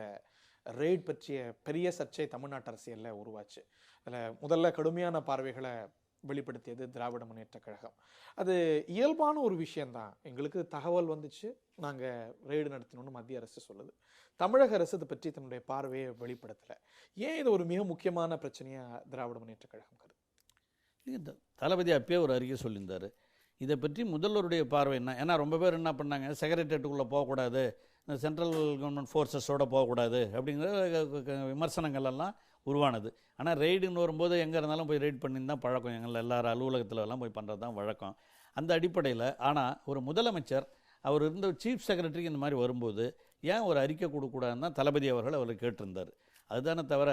ரெய்ட் பற்றிய பெரிய சர்ச்சை தமிழ்நாட்டு அரசியலில் உருவாச்சு. அதில் முதல்ல கடுமையான பார்வைகளை வெளிப்படுத்தியது திராவிட முன்னேற்ற கழகம். அது இயல்பான ஒரு விஷயந்தான். எங்களுக்கு தகவல் வந்துச்சு, நாங்கள் ரெய்டு நடத்தினோன்னு மத்திய அரசு சொல்லுது. தமிழக அரசு இதை பற்றி தன்னுடைய பார்வையை வெளிப்படுத்தலை. ஏன் இது ஒரு மிக முக்கியமான பிரச்சனையாக திராவிட முன்னேற்ற கழகம் கருது? தளபதி அப்பயே ஒரு அறிக்கை சொல்லியிருந்தார். இதை பற்றி முதல்வருடைய பார்வை என்ன? ஏன்னா ரொம்ப பேர் என்ன பண்ணாங்க, செக்ரட்டரியேட்டுக்குள்ளே போகக்கூடாது, சென்ட்ரல் கவர்மெண்ட் ஃபோர்ஸஸோடு போகக்கூடாது அப்படிங்கிற விமர்சனங்கள் எல்லாம் உருவானது. ஆனால் ரெய்டுன்னு வரும்போது எங்கே இருந்தாலும் போய் ரெய்ட் பண்ணி தான் பழக்கம். எங்கள் எல்லாரும் அலுவலகத்தில் எல்லாம் போய் பண்ணுறது தான் வழக்கம். அந்த அடிப்படையில் ஆனால் ஒரு முதலமைச்சர் அவர் இருந்த சீஃப் செக்ரட்டரிக்கு இந்த மாதிரி வரும்போது ஏன் ஒரு அறிக்கை கொடுக்கூடாதுன்னு தான் தளபதி அவர்கள் அவர் கேட்டிருந்தார். அதுதானே தவிர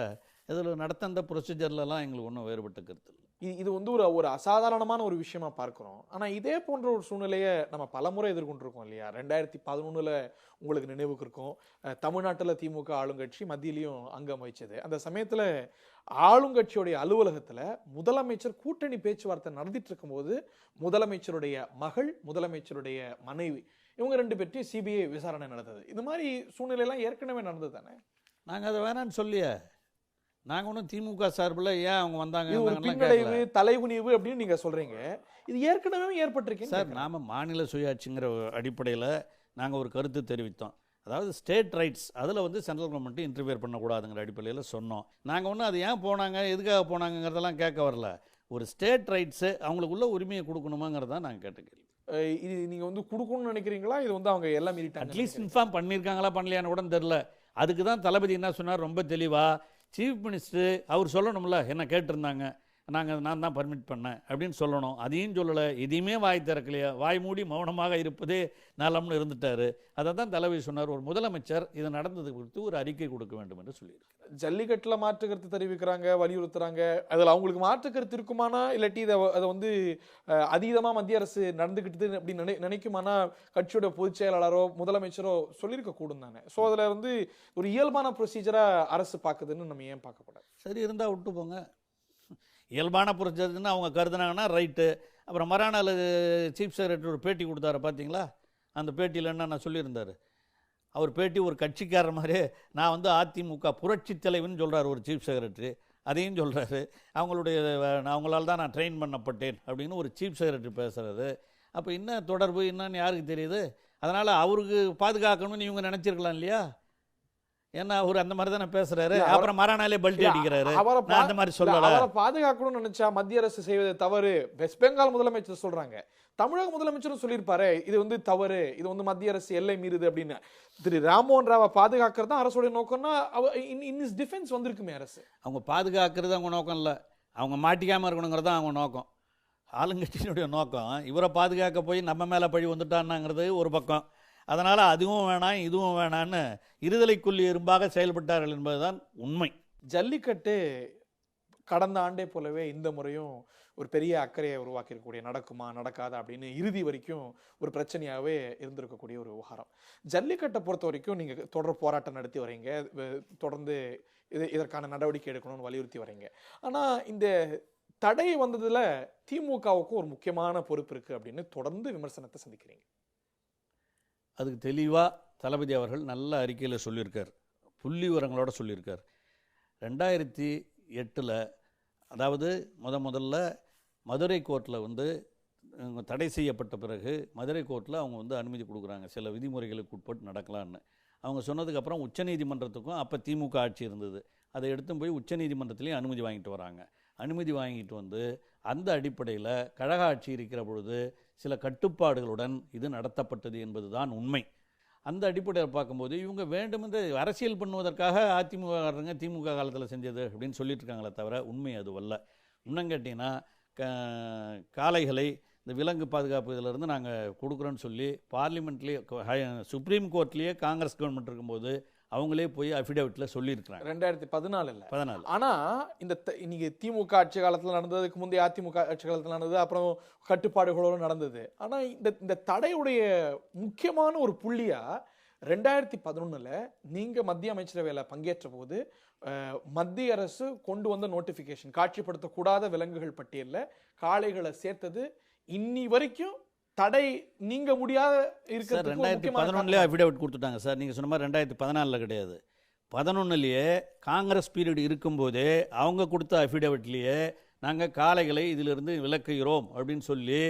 இதில் நடத்த அந்த ப்ரொசீஜர்லலாம் எங்களுக்கு ஒன்றும் வேறுபட்ட கருத்து இல்லை. இது வந்து ஒரு அசாதாரணமான ஒரு விஷயமா பார்க்குறோம். ஆனால் இதே போன்ற ஒரு சூழ்நிலையை நம்ம பலமுறை எதிர்கொண்டிருக்கோம் இல்லையா? 2011 உங்களுக்கு நினைவுக்கு இருக்கும், தமிழ்நாட்டில் திமுக ஆளுங்கட்சி மத்தியிலையும் அங்கம் வகிச்சது. அந்த சமயத்தில் ஆளுங்கட்சியுடைய அலுவலகத்தில் முதலமைச்சர் கூட்டணி பேச்சுவார்த்தை நடத்திட்டு இருக்கும்போது முதலமைச்சருடைய மகள், முதலமைச்சருடைய மனைவி, இவங்க 2 பேர்த்தையும் சிபிஐ விசாரணை நடந்தது. இது மாதிரி சூழ்நிலையெல்லாம் ஏற்கனவே நடந்தது தானே? நாங்கள் அதை வேணான்னு சொல்லியே, நாங்கள் ஒன்றும் திமுக சார்பில் ஏன் அவங்க வந்தாங்க பின்னடைவு தலைகுனிவு அப்படின்னு நீங்கள் சொல்கிறீங்க. இது ஏற்கனவே ஏற்பட்டிருக்கீங்க சார். நாம் மாநில சுயாட்சிங்கிற அடிப்படையில் நாங்கள் ஒரு கருத்து தெரிவித்தோம். அதாவது ஸ்டேட் ரைட்ஸ் அதில் வந்து சென்ட்ரல் கவர்மெண்ட்டு இன்டர்ஃபியர் பண்ணக்கூடாதுங்கிற அடிப்படையில் சொன்னோம். நாங்கள் ஒன்றும் அது ஏன் போனாங்க, எதுக்காக போனாங்கிறதெல்லாம் கேட்க வரல. ஒரு ஸ்டேட் ரைட்ஸு அவங்களுக்குள்ள உரிமையை கொடுக்கணுமாங்கிறதான் நாங்கள் கேட்ட கேள்வி. இது நீங்க வந்து கொடுக்கணும்னு நினைக்கிறீங்களா? இது வந்து அவங்க எல்லாம் மீறிட்டாங்க. அட்லீஸ்ட் இன்ஃபார்ம் பண்ணியிருக்காங்களா பண்ணலையான்னு கூட தெரில. அதுக்கு தான் தளபதி என்ன சொன்னார் ரொம்ப தெளிவாக, சீஃப் மினிஸ்டர் அவர் சொல்லணும்ல, என்ன கேட்டிருந்தாங்க, நான் தான் பர்மிட் பண்ணேன் அப்படின்னு சொல்லணும். அதையும் சொல்லலை, எதையுமே வாய் திறக்கலையா, வாய் மூடி மௌனமாக இருப்பதே நலம்னு இருந்துட்டார். அதை தான் தளபதி சொன்னார். ஒரு முதலமைச்சர் இது நடந்தது குறித்து ஒரு அறிக்கை கொடுக்க வேண்டும் என்று சொல்லியிருக்கார். ஜல்லிக்கட்டில் மாற்று கருத்து தெரிவிக்கிறாங்க, வலியுறுத்துறாங்க. அதில் அவங்களுக்கு மாற்று கருத்து இருக்குமானா, இல்லாட்டி அதை வந்து அதீதமாக மத்திய அரசு நடந்துக்கிட்டு அப்படின்னு நினைக்குமானா கட்சியோட பொதுச் செயலாளரோ முதலமைச்சரோ சொல்லியிருக்க கூடும் தானே. ஸோ அதில் வந்து ஒரு இயல்பான ப்ரொசீஜராக அரசு பார்க்குதுன்னு நம்ம ஏன் பார்க்கப்படாது? சரி இருந்தால் விட்டு போங்க. இயல்பான ப்ரொசீஜர்னு அவங்க கருதுனாங்கன்னா ரைட்டு. அப்புறம் மறுநாள் சீஃப் செக்ரட்டரி ஒரு பேட்டி கொடுத்தாரு பார்த்தீங்களா? அந்த பேட்டியில் என்ன நான் சொல்லியிருந்தார், அவர் பேட்டி ஒரு கட்சிக்காரர் மாதிரியே, நான் வந்து அதிமுக புரட்சி தலைவன் சொல்கிறார் ஒரு சீஃப் செக்ரட்டரி. அதையும் சொல்கிறாரு, அவங்களால தான் நான் ட்ரெயின் பண்ணப்பட்டேன் அப்படின்னு ஒரு சீஃப் செக்ரட்டரி பேசுகிறாரு. அப்போ என்ன தொடர்பு என்னன்னு யாருக்கு தெரியுது? அதனால் அவருக்கு பாதுகாக்கணும்னு இவங்க நினச்சிருக்கலாம் இல்லையா? ஏன்னா அவர் அந்த மாதிரி தானே பேசுறாரு. அப்புறம் மறுநாளே பல்டி அடிக்கிறாரு. நான் அந்த மாதிரி சொல்லல. அவரை பாதுகாக்கணும்னு நினைச்சா மத்திய அரசு செய்வது தவறு. வெஸ்ட் பெங்கால் முதலமைச்சர் சொல்றாங்க, தமிழக முதலமைச்சரும் சொல்லியிருப்பாரு, இது வந்து தவறு, இது வந்து மத்திய அரசு எல்லை மீறுது அப்படின்னு. திரு ராம்மோகன் ராவை பாதுகாக்கிறது தான் அரசுடைய நோக்கம்னா இன் இஸ் டிஃபென்ஸ் வந்திருக்குமே அரசு. அவங்க பாதுகாக்கிறது அவங்க நோக்கம் இல்லை, அவங்க மாட்டிக்காம இருக்கணுங்கிறது தான் அவங்க நோக்கம். ஆளுங்கட்சியினுடைய நோக்கம் இவரை பாதுகாக்க போய் நம்ம மேலே பழி வந்துட்டான்னாங்கிறது ஒரு பக்கம். அதனால் அதுவும் வேணாம் இதுவும் வேணான்னு இருதலைக்குள்ளி எறும்பாக செயல்பட்டார்கள் என்பதுதான் உண்மை. ஜல்லிக்கட்டு கடந்த ஆண்டே போலவே இந்த முறையும் ஒரு பெரிய அக்கறையை உருவாக்கியிருக்கக்கூடிய, நடக்குமா நடக்காதா அப்படின்னு இறுதி வரைக்கும் ஒரு பிரச்சனையாகவே இருந்திருக்கக்கூடிய ஒரு விவகாரம். ஜல்லிக்கட்டை பொறுத்த வரைக்கும் நீங்கள் தொடர் போராட்டம் நடத்தி வரீங்க, தொடர்ந்து இதற்கான நடவடிக்கை எடுக்கணும்னு வலியுறுத்தி வரீங்க. ஆனால் இந்த தடை வந்ததில் திமுகவுக்கும் ஒரு முக்கியமான பொறுப்பு இருக்குது அப்படின்னு தொடர்ந்து விமர்சனத்தை சந்திக்கிறீங்க. அதுக்கு தெளிவாக தளபதி அவர்கள் நல்ல அறிக்கையில் சொல்லியிருக்கார், புள்ளி விவரங்களோட சொல்லியிருக்கார். 2008 அதாவது முதல்ல மதுரை கோர்ட்டில் வந்து தடை செய்யப்பட்ட பிறகு மதுரை கோர்ட்டில் அவங்க வந்து அனுமதி கொடுக்குறாங்க, சில விதிமுறைகளுக்கு உட்பட்டு நடக்கலான்னு. அவங்க சொன்னதுக்கப்புறம் உச்சநீதிமன்றத்துக்கும் அப்போ திமுக ஆட்சி இருந்தது, அதை எடுத்து போய் உச்சநீதிமன்றத்துலேயும் அனுமதி வாங்கிட்டு வராங்க. அனுமதி வாங்கிட்டு வந்து அந்த அடிப்படையில் கழக ஆட்சி இருக்கிற பொழுது சில கட்டுப்பாடுகளுடன் இது நடத்தப்பட்டது என்பது தான் உண்மை. அந்த அடிப்படையில் பார்க்கும்போது இவங்க வேண்டுமென்று அரசியல் பண்ணுவதற்காக அதிமுக திமுக காலத்தில் செஞ்சது அப்படின்னு சொல்லிட்டு இருக்காங்களே தவிர உண்மை அதுவல்ல. இன்னும் கேட்டிங்கன்னா காளைகளை இந்த விலங்கு பாதுகாப்பு இதிலிருந்து நாங்கள் கொடுக்குறோன்னு சொல்லி பார்லிமெண்ட்லேயே சுப்ரீம் கோர்ட்லேயே காங்கிரஸ் கவர்மெண்ட் இருக்கும்போது அவங்களே போய் அஃபிடவிட்டில் சொல்லியிருக்கிறாங்க 2014. ஆனால் இந்த இன்னைக்கு திமுக ஆட்சி காலத்தில் நடந்ததுக்கு முந்தைய அதிமுக ஆட்சி காலத்தில் நடந்தது, அப்புறம் கட்டுப்பாடுகளோடு நடந்தது. ஆனால் இந்த தடையுடைய முக்கியமான ஒரு புள்ளியாக 2011 நீங்கள் மத்திய அமைச்சரவையில் பங்கேற்ற போது மத்திய அரசு கொண்டு வந்த நோட்டிஃபிகேஷன், காட்சிப்படுத்தக்கூடாத விலங்குகள் பட்டியலில் காளைகளை சேர்த்தது இன்னி வரைக்கும் தடை நீங்க முடியாத இருக்கிறது. 2011 அஃபிடவிட் கொடுத்துட்டாங்க சார். நீங்கள் சொன்ன மாதிரி 2014 கிடையாது, 11 காங்கிரஸ் பீரியட் இருக்கும்போதே அவங்க கொடுத்த அஃபிடவிட்லேயே நாங்கள் காளைகளை இதிலிருந்து விலக்குகிறோம் அப்படின்னு சொல்லி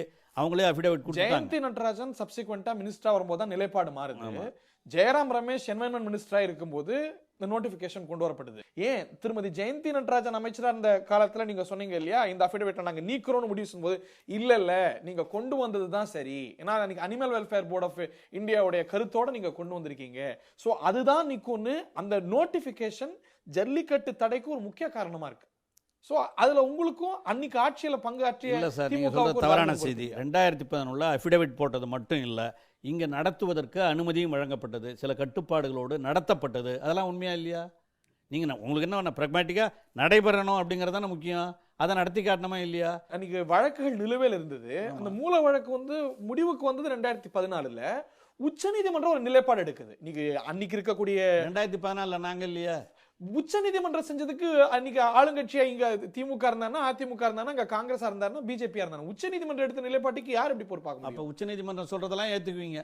அவங்களே அஃபிடவிட் கொடுத்தாங்க. ஜெயந்தி நட்ராஜன் சப்சிக்வெண்டா மினிஸ்டரா வரும்போது தான் நிலைப்பாடு மாறுது. ஜெயராம் ரமேஷ் என்வைரன்மெண்ட் மினிஸ்டரா இருக்கும்போது இந்த நோட்டிபிகேஷன் கொண்டு வரப்பட்டது. ஏன் திருமதி ஜெயந்தி நட்ராஜன் அமைச்சரா இருந்த காலத்துல நீங்க சொன்னீங்க இல்லையா, இந்த அஃபிடவிட்டை நாங்க நீக்கிறோம்னு முடிவு செய்யும்போது இல்ல நீங்க கொண்டு வந்தது தான் சரி, ஏன்னா அனிமல் வெல்ஃபேர் போர்ட் ஆஃப் இந்தியாவுடைய கருத்தோட நீங்க கொண்டு வந்திருக்கீங்க, சோ அதுதான் நிக்கும்னு அந்த நோட்டிபிகேஷன் ஜல்லிக்கட்டு தடைக்கு ஒரு முக்கிய காரணமா இருக்கு. சோ அதுல உங்களுக்கும் அன்னைக்கு ஆட்சியில பங்காற்றிய இல்ல சார், நீங்க சொல்றது தவறான செய்தி. 2011 அஃபிடவிட் போட்டது மட்டும் இல்ல, இங்க நடத்துவதற்கு அனுமதியும் வழங்கப்பட்டது, சில கட்டுப்பாடுகளோடு நடத்தப்பட்டது. அதெல்லாம் உண்மையா இல்லையா? நீங்க உங்களுக்கு என்ன பிராக்மேட்டிக்கா நடைபெறணும் அப்படிங்கறதான முக்கியம், அதை நடத்தி காட்டணுமா இல்லையா? அன்னைக்கு வழக்குகள் நிலுவையில் இருந்தது. அந்த மூல வழக்கு வந்து முடிவுக்கு வந்தது 2014. உச்சநீதிமன்றம் ஒரு நிலைப்பாடு எடுக்குது. நீங்க அன்னைக்கு இருக்கக்கூடிய 2014 நாங்க இல்லையா, உச்சநீதிமன்றம் செஞ்சதுக்கு அன்னைக்கு ஆளுங்கட்சியா இங்க திமுக இருந்தாருன்னா, அதிமுக இருந்தாருன்னா, இங்க காங்கிரஸ் இருந்தாருன்னா, பிஜேபி இருந்தாரு. உச்சநீதிமன்றம் எடுத்த நிலைப்பாட்டுக்கு யார் எப்படி பொறுப்பாக? அப்ப உச்சநீதிமன்றம் சொல்றதெல்லாம் ஏத்துக்குவீங்க,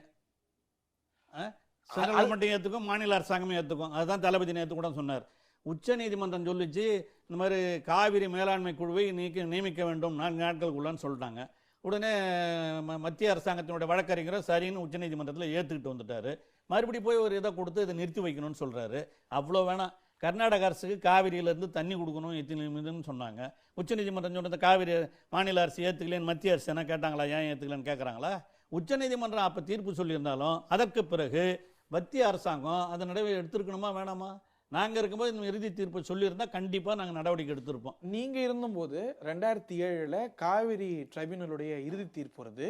சென்ட்ரல் கவர்மெண்ட் ஏத்துக்கும், மாநில அரசாங்கமே ஏத்துக்கும். அதுதான் தளபதி நேத்து கூட சொன்னார். உச்சநீதிமன்றம் சொல்லிச்சு இந்த மாதிரி காவிரி மேலாண்மை குழுவை நியமிக்க வேண்டும் 4 நாட்களுக்குள்ளான்னு சொல்லிட்டாங்க. உடனே மத்திய அரசாங்கத்தினுடைய வழக்கறிஞர் சரின்னு உச்சநீதிமன்றத்தில் ஏற்றுக்கிட்டு வந்துட்டாரு. மறுபடியும் போய் ஒரு இதை கொடுத்து இதை நிறுத்தி வைக்கணும்னு சொல்கிறாரு. அவ்வளோ வேணாம். கர்நாடக அரசுக்கு காவிரியிலேருந்து தண்ணி கொடுக்கணும் இதுன்னு சொன்னாங்க. உச்சநீதிமன்றம் சொன்னது காவிரி மாநில அரசு ஏற்றுக்கலன்னு மத்திய அரசு என்ன கேட்டாங்களா? ஏன் ஏற்றுக்கலன்னு கேட்குறாங்களா? உச்சநீதிமன்றம் அப்போ தீர்ப்பு சொல்லியிருந்தாலும் அதற்கு பிறகு மத்திய அரசாங்கம் அதை நடவடிக்கை எடுத்திருக்கணுமா வேணாமா? நாங்கள் இருக்கும்போது இந்த இறுதி தீர்ப்பு சொல்லியிருந்தால் கண்டிப்பாக நாங்கள் நடவடிக்கை எடுத்திருப்போம். நீங்கள் இருந்தபோது 2007 காவிரி ட்ரைபியூனலுடைய இறுதி தீர்ப்பு வருது.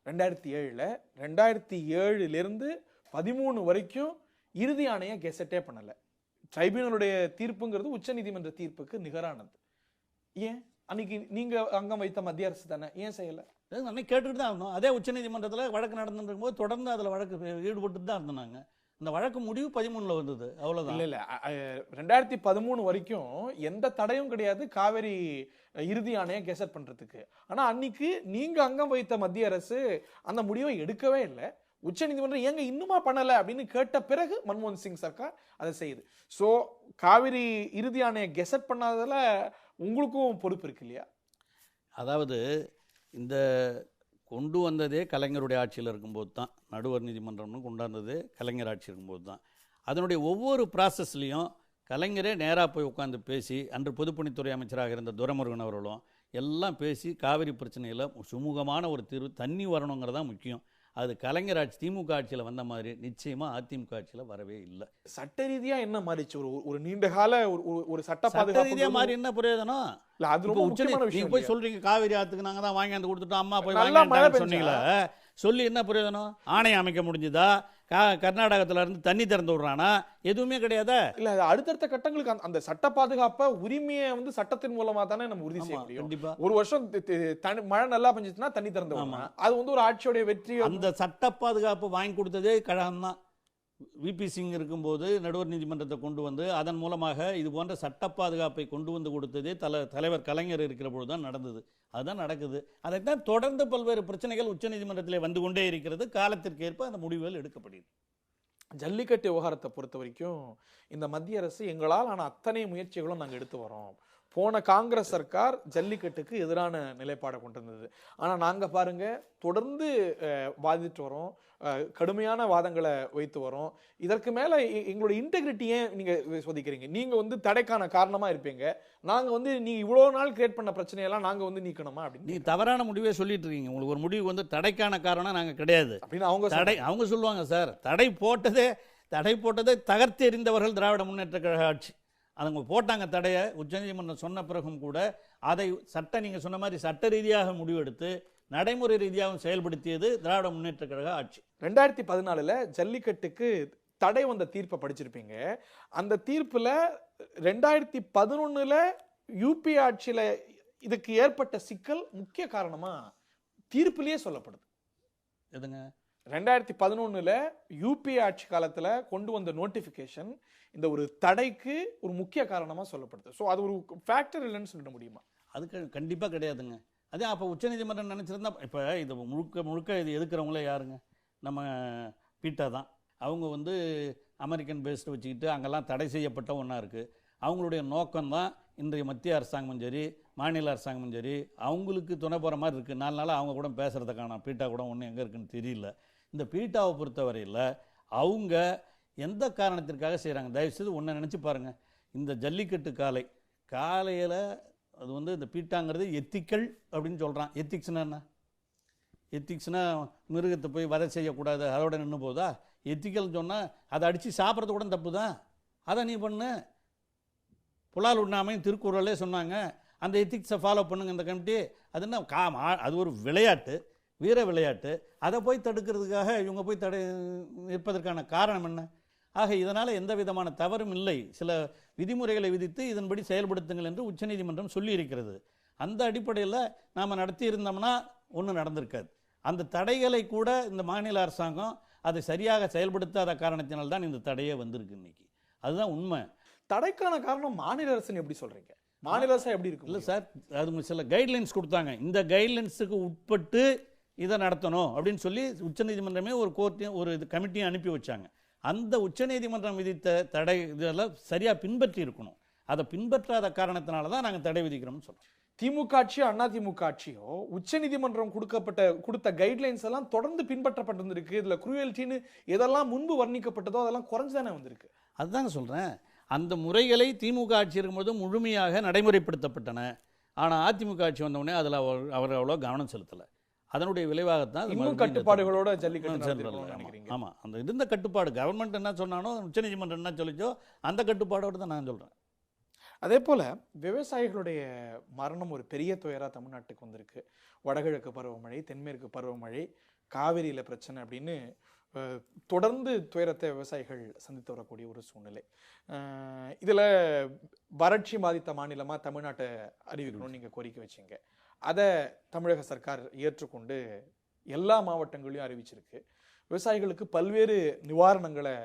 2007 2007 13 வரைக்கும் இறுதி ஆணைய கெசட்டே பண்ணலை. ட்ரைபியூனலுடைய தீர்ப்புங்கிறது உச்சநீதிமன்ற தீர்ப்புக்கு நிகரானது. ஏன் அன்னைக்கு நீங்க அங்கம் வைத்த மத்திய அரசு தானே, ஏன் செய்யலை? அன்னைக்கு கேட்டுட்டு தான் இருந்தோம். அதே உச்சநீதிமன்றத்தில் வழக்கு நடந்துருக்கும் போது தொடர்ந்து அதில் வழக்கு ஈடுபட்டு தான் இருந்தோம். நாங்கள் இந்த வழக்கு முடிவு 13 வந்தது, அவ்வளோதான். இல்லை 2013 வரைக்கும் எந்த தடையும் கிடையாது காவிரி இறுதி ஆணையம் கெசட் பண்றதுக்கு. ஆனா அன்னைக்கு நீங்க அங்கம் வைத்த மத்திய அரசு அந்த முடிவை எடுக்கவே இல்லை. உச்சநீதிமன்றம் ஏங்க இன்னுமா பண்ணலை அப்படின்னு கேட்ட பிறகு மன்மோகன் சிங் சர்க்கார் அதை செய்யுது. ஸோ காவிரி இறுதி ஆணையம் கெசட் பண்ணாததுல உங்களுக்கும் பொறுப்பு இருக்கு இல்லையா? அதாவது இந்த கொண்டு வந்ததே கலைஞருடைய ஆட்சியில் இருக்கும்போது தான், நடுவர் நீதிமன்றம்னு கொண்டாந்தது கலைஞர் ஆட்சி இருக்கும்போது தான். அதனுடைய ஒவ்வொரு ப்ராசஸ்லையும் கலைஞரே நேராக போய் உட்காந்து பேசி, அன்று பொதுப்பணித்துறை அமைச்சராக இருந்த துரைமுருகன் அவர்களும் எல்லாம் பேசி காவிரி பிரச்சனையில் சுமூகமான ஒரு தீர்வு, தண்ணி வரணுங்கிறதான் முக்கியம். அது கலைஞர் ஆட்சி திமுக ஆட்சியில் வந்த மாதிரி நிச்சயமாக அதிமுக ஆட்சியில் வரவே இல்லை. சட்ட ரீதியாக என்ன மாறிச்சு? ஒரு நீண்ட கால ஒரு சட்ட ரீதியாக மாறி என்ன பிரயோஜனம்? நீங்க போய் சொல்றீங்க காவிரி ஆத்துக்கு நாங்க தான் வாங்கி வந்து கொடுத்துட்டோம், அம்மா போய் வாங்கி சொன்னீங்களா? சொல்லி என்ன பிரயோஜனம்? ஆணையம் அமைக்க முடிஞ்சுதா? கர்நாடகத்துல இருந்து தண்ணி திறந்து விடுறானா? எதுவுமே கிடையாது. இல்ல அடுத்தடுத்த கட்டங்களுக்கு அந்த சட்ட பாதுகாப்ப உரிமையை சட்டத்தின் மூலமா தானே நம்ம உறுதி செய்ய முடியும். கண்டிப்பா ஒரு வருஷம் மழை நல்லா பெஞ்சிச்சுன்னா தண்ணி திறந்து விடணும். அது ஒரு ஆட்சியோட வெற்றி. அந்த சட்ட பாதுகாப்பு வாங்கி கொடுத்ததே கழகம் தான். விபி சிங் இருக்கும்போது நடுவர் நீதிமன்றத்தை கொண்டு வந்து அதன் மூலமாக இது போன்ற சட்ட பாதுகாப்பை கொண்டு வந்து கொடுத்ததே தலைவர் கலைஞர் இருக்கிற பொழுது தான் நடந்தது. அதுதான் நடக்குது. அதைத்தான் தொடர்ந்து பல்வேறு பிரச்சனைகள் உச்சநீதிமன்றத்தில் வந்து கொண்டே இருக்கிறது. காலத்திற்கு ஏற்ப அந்த முடிவுகள் எடுக்கப்படுது. ஜல்லிக்கட்டு விவகாரத்தை பொறுத்த வரைக்கும் இந்த மத்திய அரசு எங்களால் ஆன அத்தனை முயற்சிகளும் நாங்கள் எடுத்து வரோம். போன காங்கிரஸ் சர்க்கார் ஜல்லிக்கட்டுக்கு எதிரான நிலைப்பாடை கொண்டு வந்தது. ஆனால் நாங்கள் பாருங்க தொடர்ந்து வாதிட்டு வரோம், கடுமையான வாதங்களை வைத்து வரோம். இதற்கு மேலே எங்களோட இன்டெகிரிட்டியை நீங்கள் சோதிக்கிறீங்க. நீங்கள் தடைக்கான காரணமாக இருப்பீங்க. நாங்கள் நீ இவ்வளோ நாள் கிரியேட் பண்ண பிரச்சனையெல்லாம் நாங்கள் நீக்கணுமா அப்படின்னு? நீ தவறான முடிவே சொல்லிட்டு இருக்கீங்க. உங்களுக்கு ஒரு முடிவு தடைக்கான காரணம் நாங்கள் கிடையாது அப்படின்னு அவங்க சொல்லுவாங்க. சார், தடை போட்டதை தகர்த்து எறிந்தவர்கள் திராவிட முன்னேற்ற கழக ஆட்சி. அவங்க போட்டாங்க தடையை. உச்சநீதிமன்றம் சொன்ன பிறகும் கூட அதை நீங்கள் சொன்ன மாதிரி சட்ட ரீதியாக முடிவெடுத்து நடைமுறை ரீதியாகவும் செயல்படுத்தியது திராவிட முன்னேற்ற கழக ஆட்சி. 2014 ஜல்லிக்கட்டுக்கு தடை வந்த தீர்ப்பை படிச்சிருப்பீங்க. அந்த தீர்ப்புல 2011 யூபி ஆட்சியில இதுக்கு ஏற்பட்ட சிக்கல் முக்கிய காரணமா தீர்ப்பிலேயே சொல்லப்படுது. எதுங்க? 2011 யூபி ஆட்சி காலத்துல கொண்டு வந்த நோட்டிபிகேஷன் இந்த ஒரு தடைக்கு ஒரு முக்கிய காரணமா சொல்லப்படுது. ஸோ அது ஒரு ஃபேக்டர் இல்லைன்னு சொல்லிட முடியுமா? அதுக்கு கண்டிப்பா கிடையாதுங்க. அதே அப்போ உச்சநீதிமன்றம் நினைச்சிருந்தா, இப்போ இது முழுக்க இது எதுக்குறவங்களே யாருங்க? நம்ம பீட்டா தான். அவங்க அமெரிக்கன் பேஸ்டு வச்சுக்கிட்டு அங்கெல்லாம் தடை செய்யப்பட்ட ஒன்றா இருக்குது. அவங்களுடைய நோக்கம்தான் இன்றைய மத்திய அரசாங்கமும் சரி மாநில அரசாங்கமும் சரி அவங்களுக்கு துணை போகிற மாதிரி இருக்குது. 4 நாளாக அவங்க கூட பேசுகிறத காணோம். பீட்டா கூட ஒன்றும் எங்கே இருக்குன்னு தெரியல. இந்த பீட்டாவை பொறுத்தவரையில் அவங்க எந்த காரணத்திற்காக செய்கிறாங்க? தயவுசெய்து ஒன்றை நினச்சி பாருங்கள். இந்த ஜல்லிக்கட்டு காலையில் அது இந்த பீட்டாங்கிறது எத்திக்கல் அப்படின்னு சொல்கிறான். எத்திக்ஸ்னா என்ன? எத்திக்ஸ்னா மிருகத்தை போய் வதை செய்யக்கூடாது, அதோட நின்று போதா? எத்திக்கல்னு சொன்னால் அதை அடித்து சாப்பிட்றது கூட தப்பு தான். அதை நீ பண்ணு. புலால் உண்ணாமையும் திருக்குறளே சொன்னாங்க. அந்த எத்திக்ஸை ஃபாலோ பண்ணுங்க இந்த கமிட்டி. அது என்ன? அது ஒரு விளையாட்டு, வீர விளையாட்டு. அதை போய் தடுக்கிறதுக்காக இவங்க போய் நிற்பதற்கான காரணம் என்ன? ஆக இதனால் எந்த விதமான தவறும் இல்லை. சில விதிமுறைகளை விதித்து இதன்படி செயல்படுத்துங்கள் என்று உச்சநீதிமன்றம் சொல்லி இருக்கிறது. அந்த அடிப்படையில் நாம் நடத்தி இருந்தோம்னா ஒன்றும் நடந்திருக்காது. அந்த தடைகளை கூட இந்த மாநில அரசாங்கம் அதை சரியாக செயல்படுத்தாத காரணத்தினால்தான் இந்த தடையே வந்திருக்கு இன்னைக்கு. அதுதான் உண்மை. தடைக்கான காரணம் மாநில அரசுன்னு எப்படி சொல்றீங்க? மாநில அரசு எப்படி இருக்கு? இல்லை சார், அது சில கைட்லைன்ஸ் கொடுத்தாங்க. இந்த கைட்லைன்ஸுக்கு உட்பட்டு இதை நடத்தணும் அப்படின்னு சொல்லி உச்சநீதிமன்றமே ஒரு கோர்ட்டையும் ஒரு கமிட்டியும் அனுப்பி வச்சாங்க. அந்த உச்சநீதிமன்றம் விதித்த தடை இதெல்லாம் சரியாக பின்பற்றி இருக்கணும். அதை பின்பற்றாத காரணத்தினால தான் நாங்கள் தடை விதிக்கிறோம்னு சொல்கிறோம். திமுக ஆட்சியோ அதிமுக ஆட்சியோ உச்சநீதிமன்றம் கொடுத்த கைட்லைன்ஸ் எல்லாம் தொடர்ந்து பின்பற்றப்பட்டிருக்கு. இதுல குரூயல்ட்டின்னு எதெல்லாம் முன்பு வர்ணிக்கப்பட்டதோ அதெல்லாம் குறைஞ்சுதானே வந்திருக்கு. அதுதாங்க சொல்றேன். அந்த முறைகளை திமுக ஆட்சி இருக்கும்போது முழுமையாக நடைமுறைப்படுத்தப்பட்டன. ஆனால் அதிமுக ஆட்சி வந்தவுடனே அதில் அவர் அவ்வளோ கவனம் செலுத்தலை. அதனுடைய விளைவாகத்தான் இன்னும் கட்டுப்பாடுகளோட ஜல்லிக்கட்டு. ஆமாம், அந்த இருந்த கட்டுப்பாடு கவர்மெண்ட் என்ன சொன்னானோ உச்சநீதிமன்றம் என்ன சொல்லிச்சோ அந்த கட்டுப்பாடோடு தான் நான் சொல்கிறேன். அதே போல விவசாயிகளுடைய மரணம் ஒரு பெரிய துயரா தமிழ்நாட்டுக்கு வந்திருக்கு. வடகிழக்கு பருவமழை, தென்மேற்கு பருவமழை, காவிரியில பிரச்சனை அப்படின்னு தொடர்ந்து துயரத்தை விவசாயிகள் சந்தித்து வரக்கூடிய ஒரு சூழ்நிலை. இதுல வறட்சி பாதித்த மாநிலமா தமிழ்நாட்டை அறிவிக்கணும்னு நீங்க கோரிக்கை வச்சீங்க. அதை தமிழக சர்க்கார் ஏற்றுக்கொண்டு எல்லா மாவட்டங்களையும் அறிவிச்சிருக்கு. விவசாயிகளுக்கு பல்வேறு நிவாரணங்களை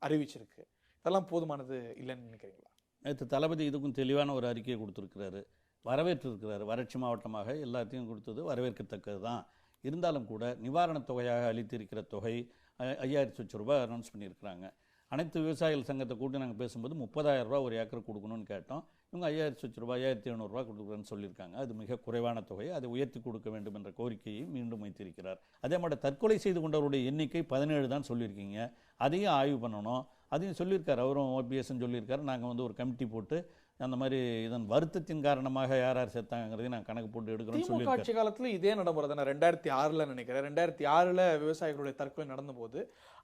அறிவிச்சிருக்கு. இதெல்லாம் போதுமானது இல்லைன்னு நினைக்கிறீங்களா? நேற்று தளபதி இதுக்கும் தெளிவான ஒரு அறிக்கையை கொடுத்துருக்கிறாரு, வரவேற்றிருக்கிறாரு. வறட்சி மாவட்டமாக எல்லாத்தையும் கொடுத்தது வரவேற்கத்தக்கது தான். இருந்தாலும் கூட நிவாரணத் தொகையாக அளித்திருக்கிற தொகை 5000 லட்சம் ரூபாய் அனௌன்ஸ் பண்ணியிருக்கிறாங்க. அனைத்து விவசாயிகள் சங்கத்தை கூட்டி நாங்கள் பேசும்போது 30,000 ரூபா ஒரு ஏக்கர் கொடுக்கணும்னு கேட்டோம். இவங்க 5000 லட்சம் ரூபாய் 1700 ரூபா கொடுக்குறேன்னு சொல்லியிருக்காங்க. அது மிக குறைவான தொகை, அதை உயர்த்தி கொடுக்க வேண்டும் என்ற கோரிக்கையை மீண்டும் வைத்திருக்கிறார். அதே மாதிரி தற்கொலை செய்து கொண்டவருடைய எண்ணிக்கை 17 தான் சொல்லியிருக்கீங்க. அதையும் ஆய்வு பண்ணணும், அதையும் சொல்லியிருக்காரு. அவரும் ஓபிஎஸ்ன்னு சொல்லியிருக்காரு. நாங்கள் ஒரு கமிட்டி போட்டு அந்த மாதிரி இதன் வருத்தத்தின் காரணமாக யார் யார் செத்தாங்கிறதையும் நான் கணக்கு போட்டு எடுக்கிறோம்னு சொல்லி. ஆட்சி காலத்துல இதே நடைமுறை தானே. 2006 நினைக்கிறேன். 2006 விவசாயிகளுடைய தற்கொலை நடந்த போது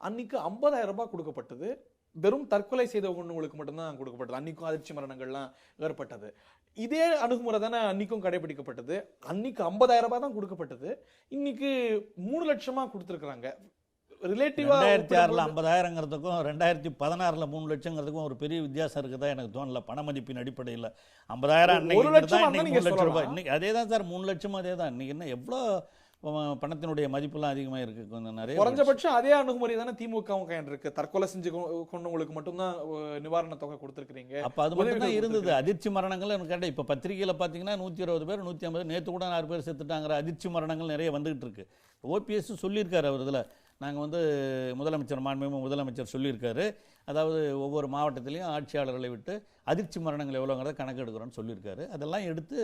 அன்னைக்கு 50,000 ரூபாய் கொடுக்கப்பட்டது. வெறும் தற்கொலை செய்தவங்களுக்கு மட்டும்தான் கொடுக்கப்பட்டது. அன்னைக்கும் அதிர்ச்சி மரணங்கள்லாம் ஏற்பட்டது. இதே அணுகுமுறை தானே அன்னைக்கும் கடைபிடிக்கப்பட்டது. அன்னைக்கு 50,000 ரூபாய் தான் கொடுக்கப்பட்டது. இன்னைக்கு 3 லட்சமா கொடுத்துருக்காங்க. 2006 50,000ங்கிறதுக்கும் 2016 3 லட்சங்கிறதுக்கும் ஒரு பெரிய வித்தியாசம் இருக்குதா எனக்கு தோணல. பண மதிப்பின் அடிப்படையில் 50,000 3 லட்சம் ரூபாய் இன்னைக்கு அதே தான் சார். 3 லட்சம் அதே தான். இன்னைக்கு என்ன எவ்வளோ பணத்தினுடைய மதிப்பெல்லாம் அதிகமாக இருக்கு. கொஞ்சம் நிறைய குறைஞ்சபட்சம் அதே அணுகுமுறை தானே திமுகவும் கையாண்டிருக்கு. தற்கொலை செஞ்சு கொண்டவங்களுக்கு மட்டும்தான் நிவாரண தொகை கொடுத்துருக்கீங்க. அப்போ அது மட்டும் தான் இருந்தது. அதிர்ச்சி மரணங்கள் எனக்கு கேட்டால் இப்போ பத்திரிகையில் பார்த்தீங்கன்னா 120 பேர் 150 நேற்று கூட 6 பேர் செத்துட்டாங்கிற அதிர்ச்சி மரணங்கள் நிறைய வந்துகிட்டு இருக்கு. ஓபிஎஸ் சொல்லியிருக்காரு. அவர் இதில் நாங்கள் முதலமைச்சர் மாண்புமிகு முதலமைச்சர் சொல்லியிருக்காரு. அதாவது ஒவ்வொரு மாவட்டத்திலையும் ஆட்சியாளர்களை விட்டு அதிர்ச்சி மரணங்கள் எவ்வளோங்கிறத கணக்கு எடுக்கிறோன்னு சொல்லியிருக்காரு. அதெல்லாம் எடுத்து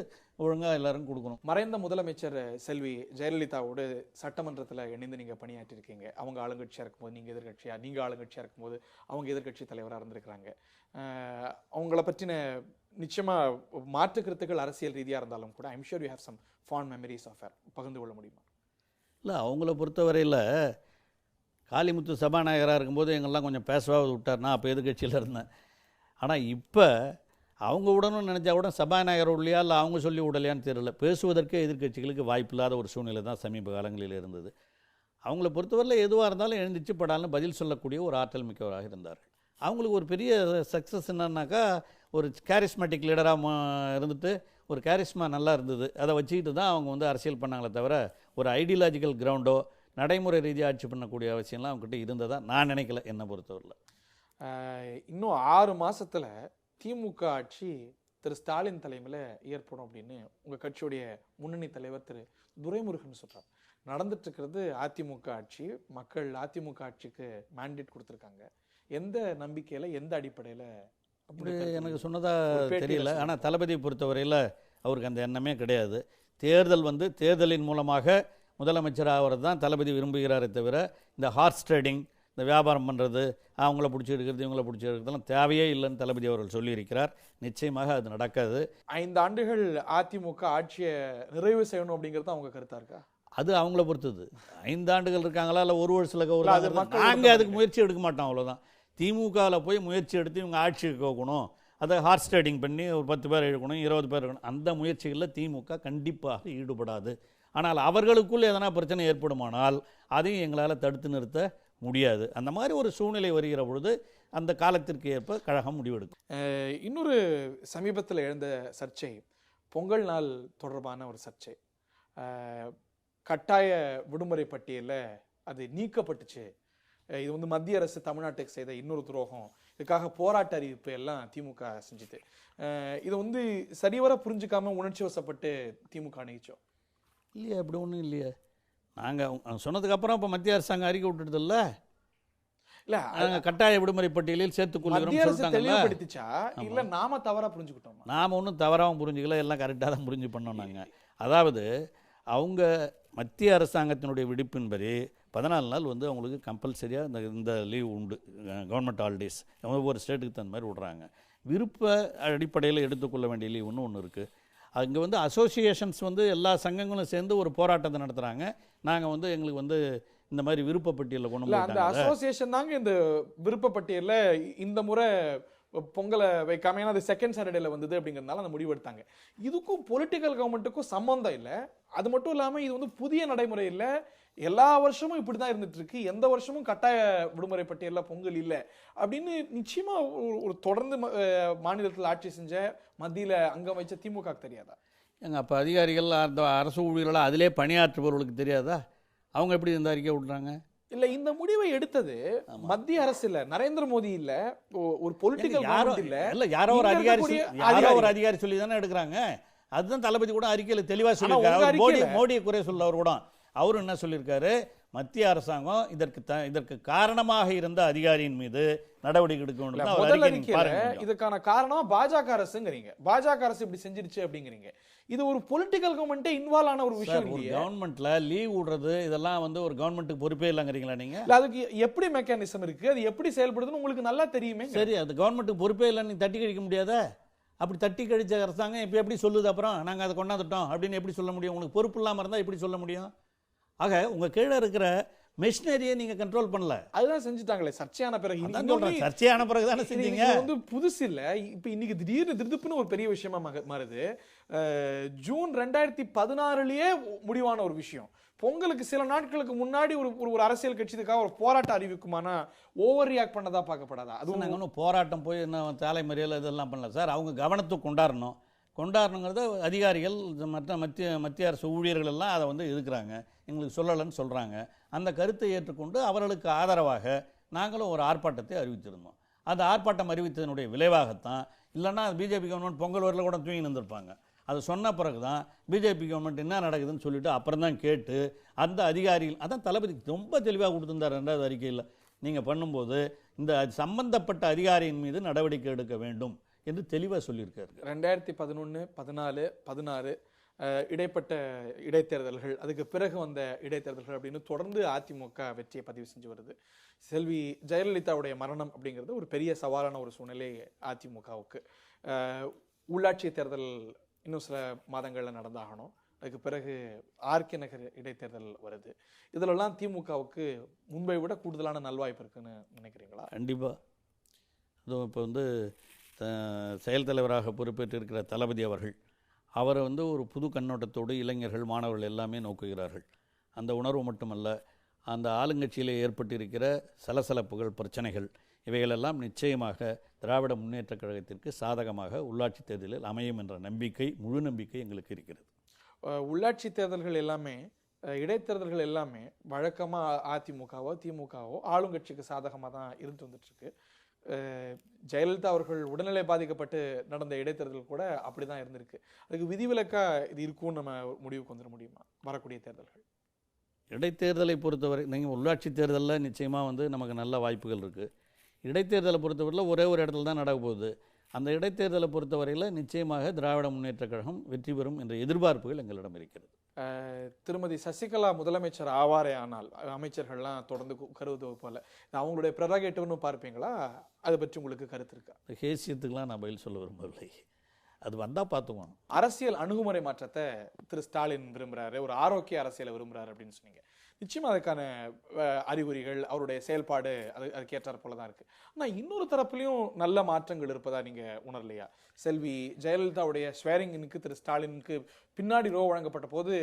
ஒழுங்காக எல்லாரும் கொடுக்கணும். மறைந்த முதலமைச்சர் செல்வி ஜெயலலிதாவோடு சட்டமன்றத்தில் இணைந்து நீங்கள் பணியாற்றிருக்கீங்க. அவங்க ஆளுங்கட்சியாக இருக்கும்போது நீங்கள் எதிர்கட்சியாக, நீங்கள் ஆளுங்கட்சியாக இருக்கும்போது அவங்க எதிர்கட்சி தலைவராக இருந்திருக்கிறாங்க. அவங்கள பற்றின நிச்சயமாக மாற்று கருத்துக்கள் அரசியல் ரீதியாக இருந்தாலும் கூட I'm sure you have some fond memories of her. பகிர்ந்து கொள்ள முடியுமா? இல்லை, அவங்கள பொறுத்தவரையில் காளிமுத்து சபாநாயகராக இருக்கும்போது எங்கெல்லாம் கொஞ்சம் பேசவாவது விட்டார். நான் அப்போ எதிர்கட்சியில் இருந்தேன். ஆனால் இப்போ அவங்க விடணும்னு நினச்சா கூட சபாநாயகர் விடலையா இல்லை அவங்க சொல்லி விடலையான்னு தெரியல. பேசுவதற்கே எதிர்கட்சிகளுக்கு வாய்ப்பில்லாத ஒரு சூழ்நிலை தான் சமீப காலங்களில் இருந்தது. அவங்கள பொறுத்தவரையில் எதுவாக இருந்தாலும் எழுந்திரிச்சு படாலும் பதில் சொல்லக்கூடிய ஒரு ஆற்றல் மிக்கவராக இருந்தார்கள். அவங்களுக்கு ஒரு பெரிய சக்ஸஸ் என்னன்னாக்கா ஒரு கேரிஸ்மேட்டிக் லீடராக இருந்துட்டு ஒரு கேரிஸ்மா நல்லா இருந்தது. அதை வச்சுக்கிட்டு தான் அவங்க அரசியல் பண்ணாங்களே தவிர ஒரு ஐடியாலஜிக்கல் கிரவுண்டோ நடைமுறை ரீதியாக ஆட்சி பண்ணக்கூடிய அவசியம்லாம் அவங்ககிட்ட இருந்ததா நான் நினைக்கல. என்னை பொறுத்தவரையில் இன்னும் 6 மாசத்துல திமுக ஆட்சி திரு ஸ்டாலின் தலைமையில் ஏற்படும் அப்படின்னு உங்கள் கட்சியுடைய முன்னணி தலைவர் திரு துரைமுருகன் சொல்கிறார். நடந்துட்டு இருக்கிறது அதிமுக ஆட்சி. மக்கள் அதிமுக ஆட்சிக்கு மேண்டேட் கொடுத்துருக்காங்க. எந்த நம்பிக்கையில், எந்த அடிப்படையில் அப்படி எனக்கு சொன்னதாக தெரியல. ஆனால் தளபதியை பொறுத்தவரையில் அவருக்கு அந்த எண்ணமே கிடையாது. தேர்தலின் மூலமாக முதலமைச்சர் ஆகிறது தான் தளபதி விரும்புகிறாரே தவிர இந்த ஹார்ஸ் ட்ரேடிங், இந்த வியாபாரம் பண்ணுறது, அவங்கள பிடிச்சி எடுக்கிறது இவங்கள பிடிச்சி எடுக்கிறதுலாம் தேவையே இல்லைன்னு தளபதி அவர்கள் சொல்லியிருக்கிறார். நிச்சயமாக அது நடக்காது. 5 ஆண்டுகள் அதிமுக ஆட்சியை நிறைவு செய்யணும் அப்படிங்கிறது அவங்க கருத்தாக இருக்கா? அது அவங்கள பொறுத்தது. 5 ஆண்டுகள் இருக்காங்களா இல்லை ஒரு வருஷத்தில் நாங்கள் அதுக்கு முயற்சி எடுக்க மாட்டோம். அவ்வளோதான். திமுகவில் போய் முயற்சி எடுத்து இவங்க ஆட்சிக்கு போகணும், அதை ஹார்ஸ் ட்ரேடிங் பண்ணி ஒரு 10 பேர் எடுக்கணும், 20 பேர் இருக்கணும், அந்த முயற்சிகளில் திமுக கண்டிப்பாக ஈடுபடாது. ஆனால் அவர்களுக்குள் எதனா பிரச்சனை ஏற்படுமானால் அதையும் எங்களால் தடுத்து நிறுத்த முடியாது. அந்த மாதிரி ஒரு சூழ்நிலை வருகிற பொழுது அந்த காலத்திற்கு ஏற்ப கழகம் முடிவெடுக்கும். இன்னொரு சமீபத்தில் எழுந்த சர்ச்சை பொங்கல் நாள் தொடர்பான ஒரு சர்ச்சை. கட்டாய விடுமுறை பட்டியலில் அது நீக்கப்பட்டுச்சு. இது மத்திய அரசு தமிழ்நாட்டுக்கு செய்த இன்னொரு துரோகம். இதுக்காக போராட்ட அறிவிப்பு எல்லாம் திமுக செஞ்சுது. இது சரிவர புரிஞ்சுக்காம உணர்ச்சி வசப்பட்டு திமுக அணிச்சோம் இல்லையா? அப்படி ஒன்றும் இல்லையா? நாங்கள் சொன்னதுக்கப்புறம் இப்போ மத்திய அரசாங்கம் அறிக்கை விட்டுடுதில்ல. இல்ல நாங்கள் கட்டாய விடுமுறை பட்டியலில் சேர்த்துக்கொள்கிறோம் மத்திய அரசு சொல்லிட்டாங்கல்ல. தெளிவுபடுத்திச்சா இல்ல நாம தவறா புரிஞ்சுக்கிட்டோமா? நாம் ஒன்றும் தவறாகவும் புரிஞ்சுக்கல, எல்லாம் கரெக்டாக தான் புரிஞ்சு பண்ணோம் நாங்கள். அதாவது அவங்க மத்திய அரசாங்கத்தினுடைய விடுப்பின்படி 14 நாள் வந்து அவங்களுக்கு கம்பல்சரியாக இந்த லீவ் உண்டு, கவர்மெண்ட் ஹாலிடேஸ் ஒவ்வொரு ஸ்டேட்டுக்கு தகுந்த மாதிரி விடுறாங்க. விருப்ப அடிப்படையில் எடுத்துக்கொள்ள வேண்டிய லீவுன்னு ஒன்று இருக்குது. அங்கே வந்து அசோசியேஷன்ஸ் வந்து எல்லா சங்கங்களும் சேர்ந்து ஒரு போராட்டத்தை நடத்துகிறாங்க. நாங்கள் வந்து எங்களுக்கு வந்து இந்த மாதிரி விருப்பப்பட்டியலில் கொண்டு இல்ல அந்த போயிட்டாங்க. அசோசியேஷன் தாங்க இந்த விருப்பப்பட்டியல்ல இந்த முறை பொங்கலை வைக்காம, ஏன்னா அது செகண்ட் சாட்டர்டேல வந்தது அப்படிங்கிறதுனால அந்த முடிவு எடுத்தாங்க. இதுக்கும் பொலிட்டிக்கல் கவர்மெண்ட்டுக்கும் சம்பந்தம் இல்லை. அது மட்டும் இல்லாமல் இது வந்து புதிய நடைமுறை இல்லை, எல்லா வருஷமும் இப்படி தான் இருந்துட்டு இருக்கு. எந்த வருஷமும் கட்டாய விடுமுறை பட்டியலில் பொங்கல் இல்லை அப்படின்னு நிச்சயமா ஒரு தொடர்ந்து மாநிலத்தில் ஆட்சி செஞ்ச மத்தியில் அங்கம் வச்ச திமுக தெரியாதா? எங்கள் அப்போ அதிகாரிகள் அந்த அரசு ஊழியர்களாக அதிலே பணியாற்றுபவர்களுக்கு தெரியாதா? அவங்க எப்படி இந்த அறிக்கை விட்றாங்க? இல்ல இந்த முடிவை எடுத்தது மத்திய அரசு இல்ல, நரேந்திர மோடி இல்ல, ஒரு பொலிட்டிக்கல் கவர்மெண்ட் இல்ல, இல்ல யாரோ ஒரு அதிகாரி சொல்லி தானே எடுக்கிறாங்க. அதுதான் தளபதி கூட அறிக்கையில தெளிவா சொல்லியிருக்காரு. மோடியை குறை சொல்ல அவர் கூட அவரு என்ன சொல்லியிருக்காரு, மத்திய அரசாங்கம் இதற்கு காரணமாக இருந்த அதிகாரியின் மீது நடவடிக்கை எடுக்க வேண்டும். இதுக்கான காரணம் பாஜக அரசுங்கிறீங்க. பாஜக அரசு இப்படி செஞ்சிருச்சு அப்படிங்கிறீங்க. இது ஒரு பொலிட்டிக்கல் கவர்மெண்ட்டே இன்வால்வ் ஆன ஒரு விஷயம். ஒரு கவர்மெண்ட்ல லீவ் விடுறது இதெல்லாம் வந்து ஒரு கவர்மெண்ட்டுக்கு பொறுப்பே இல்லைங்கிறீங்களா நீங்க? அதுக்கு எப்படி மெக்கானிசம் இருக்கு, அது எப்படி செயல்படுதுன்னு உங்களுக்கு நல்லா தெரியுமே. சரி, அது கவர்மெண்ட்டுக்கு பொறுப்பே இல்லைன்னு தட்டி கழிக்க முடியாதா? அப்படி தட்டி கழிச்ச அரசாங்கம் இப்போ எப்படி சொல்லுது அப்புறம் நாங்கள் அதை கொண்டாந்துட்டோம் அப்படின்னு எப்படி சொல்ல முடியும்? உங்களுக்கு பொறுப்பு இல்லாமல் இருந்தால் எப்படி சொல்ல முடியும்? ஆக உங்கள் கீழே இருக்கிற மெஷினரியை நீங்கள் கண்ட்ரோல் பண்ணல. அதுதான் செஞ்சுட்டாங்களே சர்ச்சையான பிறகு. சர்ச்சையான பிறகு தானே செஞ்சீங்க. வந்து புதுசு இல்லை, இப்போ இன்னைக்கு திடீர்னு திருதுப்புன்னு ஒரு பெரிய விஷயமா மாறுது. ஜூன் 2016 முடிவான ஒரு விஷயம் பொங்கலுக்கு சில நாட்களுக்கு முன்னாடி ஒரு அரசியல் கட்சிக்காக ஒரு போராட்டம் அறிவிக்குமானா ஓவர் ரியாக்ட் பண்ணதா பார்க்கப்படாதா? அது நாங்கள் ஒன்றும் போராட்டம் போய் என்ன தலைமறியல் இதெல்லாம் பண்ணல சார். அவங்க கவனத்துக்கு கொண்டாடணுங்கிறத அதிகாரிகள் மற்ற மத்திய அரசு ஊழியர்கள் எல்லாம் அதை வந்து இருக்கிறாங்க, எங்களுக்கு சொல்லலைன்னு சொல்கிறாங்க. அந்த கருத்தை ஏற்றுக்கொண்டு அவர்களுக்கு ஆதரவாக நாங்களும் ஒரு ஆர்ப்பாட்டத்தை அறிவித்திருந்தோம். அந்த ஆர்ப்பாட்டம் அறிவித்ததனுடைய விளைவாகத்தான், இல்லைன்னா பிஜேபி கவர்மெண்ட் பொங்கல் வரல கூட தூங்கி நின்றுருப்பாங்க. அது சொன்ன பிறகு தான் பிஜேபி கவர்மெண்ட் என்ன நடக்குதுன்னு சொல்லிட்டு அப்புறம் தான் கேட்டு அந்த அதிகாரிகள் அதான் தளபதி ரொம்ப தெளிவாக கொடுத்துருந்தார் 2வது அறிக்கையில். நீங்கள் பண்ணும்போது இந்த சம்பந்தப்பட்ட அதிகாரியின் மீது நடவடிக்கை எடுக்க வேண்டும் என்று தெளிவாக சொல்லியிருக்காரு. 2011, 14, 16 இடைப்பட்ட இடைத்தேர்தல்கள், அதுக்கு பிறகு வந்த இடைத்தேர்தல்கள் அப்படின்னு தொடர்ந்து அதிமுக வெற்றியை பதிவு செஞ்சு வருது. செல்வி ஜெயலலிதாவுடைய மரணம் அப்படிங்கிறது ஒரு பெரிய சவாலான ஒரு சூழ்நிலை அதிமுகவுக்கு. உள்ளாட்சி தேர்தல் இன்னும் சில மாதங்களில் நடந்தாகணும். அதுக்கு பிறகு ஆர்கே நகர் இடைத்தேர்தல் வருது. இதிலெல்லாம் திமுகவுக்கு முன்பை விட கூடுதலான நல்வாய்ப்பு இருக்குன்னு நினைக்கிறீங்களா? கண்டிப்பாக. அதுவும் இப்போ வந்து செயல் தலைவராக பொறுப்பேற்றிருக்கிற தளபதி அவரை வந்து ஒரு புது கண்ணோட்டத்தோடு இளைஞர்கள் மாணவர்கள் எல்லாமே நோக்குகிறார்கள். அந்த உணர்வு மட்டுமல்ல, அந்த ஆளுங்கட்சியிலே ஏற்பட்டிருக்கிற சலசலப்புகள் பிரச்சனைகள் இவைகளெல்லாம் நிச்சயமாக திராவிட முன்னேற்றக் கழகத்திற்கு சாதகமாக உள்ளாட்சி தேர்தலில் அமையும் என்ற நம்பிக்கை, முழு நம்பிக்கை எங்களுக்கு இருக்கிறது. உள்ளாட்சி தேர்தல்கள் எல்லாமே, இடைத்தேர்தல்கள் எல்லாமே வழக்கமாக அதிமுகவோ திமுகவோ ஆளுங்கட்சிக்கு சாதகமாக தான் இருந்து வந்துட்டு இருக்கு. ஜெயலலிதா அவர்கள் உடல்நிலை பாதிக்கப்பட்டு நடந்த இடைத்தேர்தல் கூட அப்படிதான் இருந்திருக்கு. அதுக்கு விதிவிலக்கா இது இருக்கும்னு நம்ம முடிவுக்கு வந்துட முடியுமா வரக்கூடிய தேர்தல்கள்? இடைத்தேர்தலை பொறுத்தவரை நீங்கள் உள்ளாட்சி தேர்தலில் நிச்சயமாக வந்து நமக்கு நல்ல வாய்ப்புகள் இருக்குது. இடைத்தேர்தலை பொறுத்தவரையில் ஒரே ஒரு இடத்துல தான் நடக்க போகுது. அந்த இடைத்தேர்தலை பொறுத்தவரையில் நிச்சயமாக திராவிட முன்னேற்றக் கழகம் வெற்றி பெறும் என்ற எதிர்பார்ப்புகள் எங்களிடம் இருக்கிறது. திருமதி சசிகலா முதலமைச்சர் ஆவாரே ஆனால் அமைச்சர்கள்லாம் தொடர்ந்து கருதுவது போல அவங்களுடைய ப்ரெரகேட்டிவ்னு பார்ப்பீங்களா? அதை பற்றி உங்களுக்கு கருத்து இருக்கா? ஹேசியத்துக்கெலாம் நான் பதில் சொல்ல விரும்பவில்லை, அது வந்தால் பார்த்துக்குவோம். அரசியல் அணுகுமுறை மாற்றத்தை திரு ஸ்டாலின் விரும்புகிறாரு, ஒரு ஆரோக்கிய அரசியலை விரும்புகிறாரு அப்படின்னு சொன்னீங்க. நிச்சயமாக அதுக்கான அறிகுறிகள், அவருடைய செயல்பாடு அதுக்கேற்றார் போல தான் இருக்குது. ஆனால் இன்னொரு தரப்புலையும் நல்ல மாற்றங்கள் இருப்பதா நீங்கள் உணரலையா? செல்வி ஜெயலலிதாவுடைய ஸ்வேரிங்கினுக்கு திரு ஸ்டாலினுக்கு பின்னாடி ரோ வழங்கப்பட்ட போது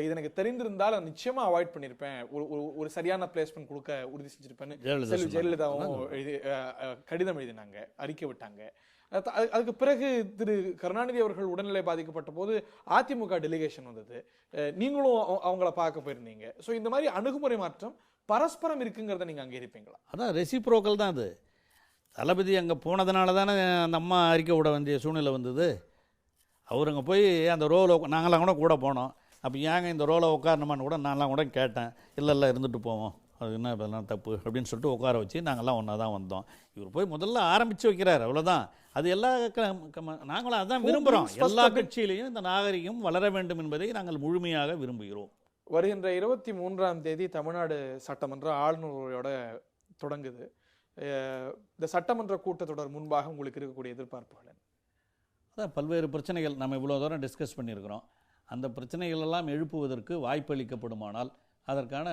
இது எனக்கு தெரிந்திருந்தால் நிச்சயமாக அவாய்ட் பண்ணியிருப்பேன், ஒரு சரியான பிளேஸ்மெண்ட் கொடுக்க உறுதி செஞ்சிருப்பேன்னு செல்வி ஜெயலலிதாவும் கடிதம் எழுதினாங்க, அறிக்கை விட்டாங்க. அதுக்கு பிறகு திரு கருணாநிதி அவர்கள் உடல்நிலை பாதிக்கப்பட்ட போது அதிமுக டெலிகேஷன் வந்தது, நீங்களும் அவங்கள பார்க்க போயிருந்தீங்க. ஸோ இந்த மாதிரி அணுகுமுறை மாற்றம் பரஸ்பரம் இருக்குங்கிறத நீங்கள் அங்கீகரிப்பீங்களா? அதான் ரெசிப்ரோக்கல் தான் அது. தளபதி அங்கே போனதுனால தானே அந்த அம்மா அறிக்கை விட வேண்டிய சூழ்நிலை வந்தது. அவர் அங்கே போய் அந்த ரோவில் நாங்களாம் கூட போனோம். அப்போ ஏங்க இந்த ரோவில் உட்காரணுமான்னு கூட நான்லாம் கூட கேட்டேன். இல்லை இருந்துட்டு போவோம் அது என்ன இதெல்லாம் தப்பு அப்படின்னு சொல்லிட்டு உட்கார வச்சு நாங்கள்லாம் ஒன்றா தான் வந்தோம். இவர் போய் முதல்ல ஆரம்பித்து வைக்கிறார், அவ்வளோதான். அது எல்லா நாங்களும் அதான் விரும்புகிறோம். எல்லா கட்சியிலையும் இந்த நாகரிகம் வளர வேண்டும் என்பதை நாங்கள் முழுமையாக விரும்புகிறோம். வருகின்ற 23ஆம் தேதி தமிழ்நாடு சட்டமன்ற ஆளுநர் உரையோட தொடங்குது. இந்த சட்டமன்ற கூட்டத்தொடர் முன்பாக உங்களுக்கு இருக்கக்கூடிய எதிர்பார்ப்புகள் என்ன? அதான் பல்வேறு பிரச்சனைகள் நம்ம இவ்வளோ தூரம் டிஸ்கஸ் பண்ணியிருக்கிறோம். அந்த பிரச்சனைகள் எல்லாம் எழுப்புவதற்கு வாய்ப்பளிக்கப்படுமானால் அதற்கான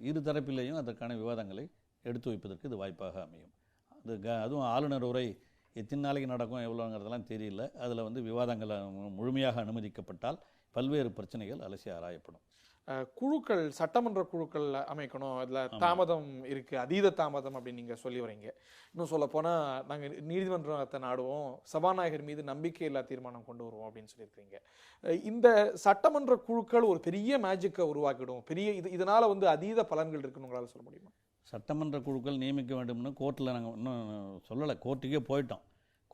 இரு தரப்பிலேயும் அதற்கான விவாதங்களை எடுத்து வைப்பதற்கு இது வாய்ப்பாக அமையும். அதுவும் ஆளுநர் உரை எத்தனை நாளைக்கு நடக்கும் எவ்வளோங்கிறதெல்லாம் தெரியல. அதில் வந்து விவாதங்கள் முழுமையாக அனுமதிக்கப்பட்டால் பல்வேறு பிரச்சனைகள் அலசி ஆராயப்படும். குழுக்கள், சட்டமன்ற குழுக்கள் அமைக்கணும், அதில் தாமதம் இருக்குது, அதீத தாமதம் அப்படின்னு நீங்கள் சொல்லி வரீங்க. இன்னும் சொல்ல போனால் நாங்கள் நீதிமன்றத்தை நாடுவோம், சபாநாயகர் மீது நம்பிக்கையில்லா தீர்மானம் கொண்டு வருவோம் அப்படின்னு சொல்லியிருக்கீங்க. இந்த சட்டமன்ற குழுக்கள் ஒரு பெரிய மேஜிக்கை உருவாக்கிடும், பெரிய இதனால் வந்து அதீத பலன்கள் இருக்குன்னு உங்களால் சொல்ல முடியுமா? சட்டமன்ற குழுக்கள் நியமிக்க வேண்டும்னு கோர்ட்டில் நாங்கள் இன்னும் சொல்லலை, கோர்ட்டுக்கே போயிட்டோம்.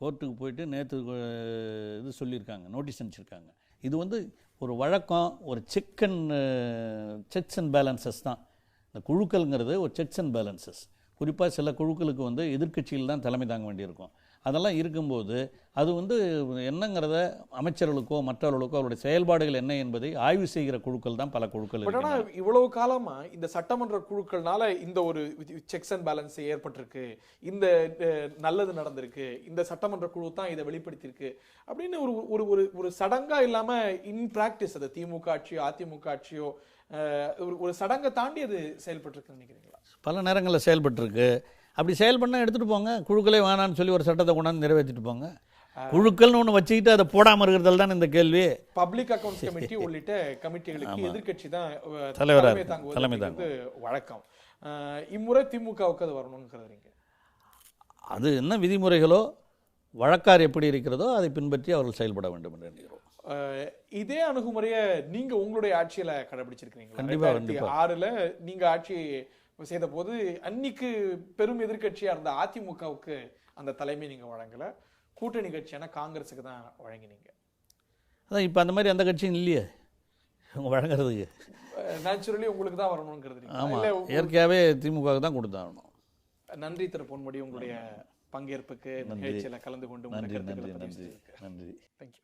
கோர்ட்டுக்கு போயிட்டு நேற்று இது சொல்லியிருக்காங்க, நோட்டீஸ் அனுப்பிச்சிருக்காங்க. இது வந்து ஒரு வழக்கம், ஒரு செக்ஸ் அண்ட் பேலன்சஸ் தான். இந்த குழுக்கள்ங்கிறது ஒரு செக்ஸ் அண்ட் பேலன்சஸ். குறிப்பாக சில குழுக்களுக்கு வந்து எதிர்க்கட்சியில் தான் தலைமை தாங்க வேண்டியிருக்கும். அதெல்லாம் இருக்கும்போது அது வந்து என்னங்கிறத அமைச்சர்களுக்கோ மற்றவர்களுக்கோ அவருடைய செயல்பாடுகள் என்ன என்பதை ஆய்வு செய்கிற குழுக்கள் தான் பல குழுக்கள். ஆனால் இவ்வளவு காலமா இந்த சட்டமன்ற குழுக்கள்னால இந்த ஒரு செக்ஸ் அண்ட் பேலன்ஸ் ஏற்பட்டிருக்கு, இந்த நல்லது நடந்திருக்கு, இந்த சட்டமன்ற குழு தான் இதை வெளிப்படுத்தியிருக்கு அப்படின்னு ஒரு ஒரு ஒரு சடங்கா இல்லாம இன் பிராக்டிஸ் அது திமுக ஆட்சியோ அதிமுக ஆட்சியோ ஒரு சடங்கை தாண்டி அது செயல்பட்டிருக்குன்னு நினைக்கிறீங்களா? பல நேரங்களில் செயல்பட்டிருக்கு. அப்படி செயல்பண்ணால் எடுத்துகிட்டு போங்க, குழுக்களே வேணான்னு சொல்லி ஒரு சட்டத்தை கொண்டாந்து நிறைவேற்றிட்டு போங்க. குழுக்கள்னு ஒன்று வச்சுக்கிட்டு அதை போடாமல் இருக்கிறதால தான் இந்த கேள்வி. பப்ளிக் அக்கௌண்ட்ஸ் கமிட்டி உள்ளிட்ட கமிட்டிகளுக்கு எதிர்க்கட்சி தான் தலைமை தாங்குவது வழக்கம். இம்முறை திமுகவுக்கு அது வரணும்னு அது என்ன விதிமுறைகளோ வழக்கார் எப்படி இருக்கிறதோ அதை பின்பற்றி அவர்கள் செயல்பட வேண்டும் என்று எண்ணுகிறோம். இதே அணுகுமுறையை நீங்க உங்களுடைய ஆட்சியில கடைபிடிச்சிருக்கீங்க. கண்டிப்பா 2006ல் நீங்க ஆட்சி செய்த போது அன்னைக்கு பெரும் எதிர்கட்சியா இருந்த அதிமுகவுக்கு அந்த தலைமை நீங்க வழங்கல, கூட்டணி கட்சியான காங்கிரஸுக்கு தான் வழங்கினீங்க. அதான் இப்போ அந்த மாதிரி அந்த கட்சியும் இல்லையே வழங்குறதுக்கு. நேச்சுரலி உங்களுக்கு தான் வரணுங்கிறது. ஆமாம், இயற்கையாகவே திமுகவுக்கு தான் கொடுத்தாகணும். நன்றி திரு பொன்முடி, உங்களுடைய பங்கேற்புக்கு நிகழ்ச்சியில் கலந்து கொண்டு நன்றி. தேங்க்யூ.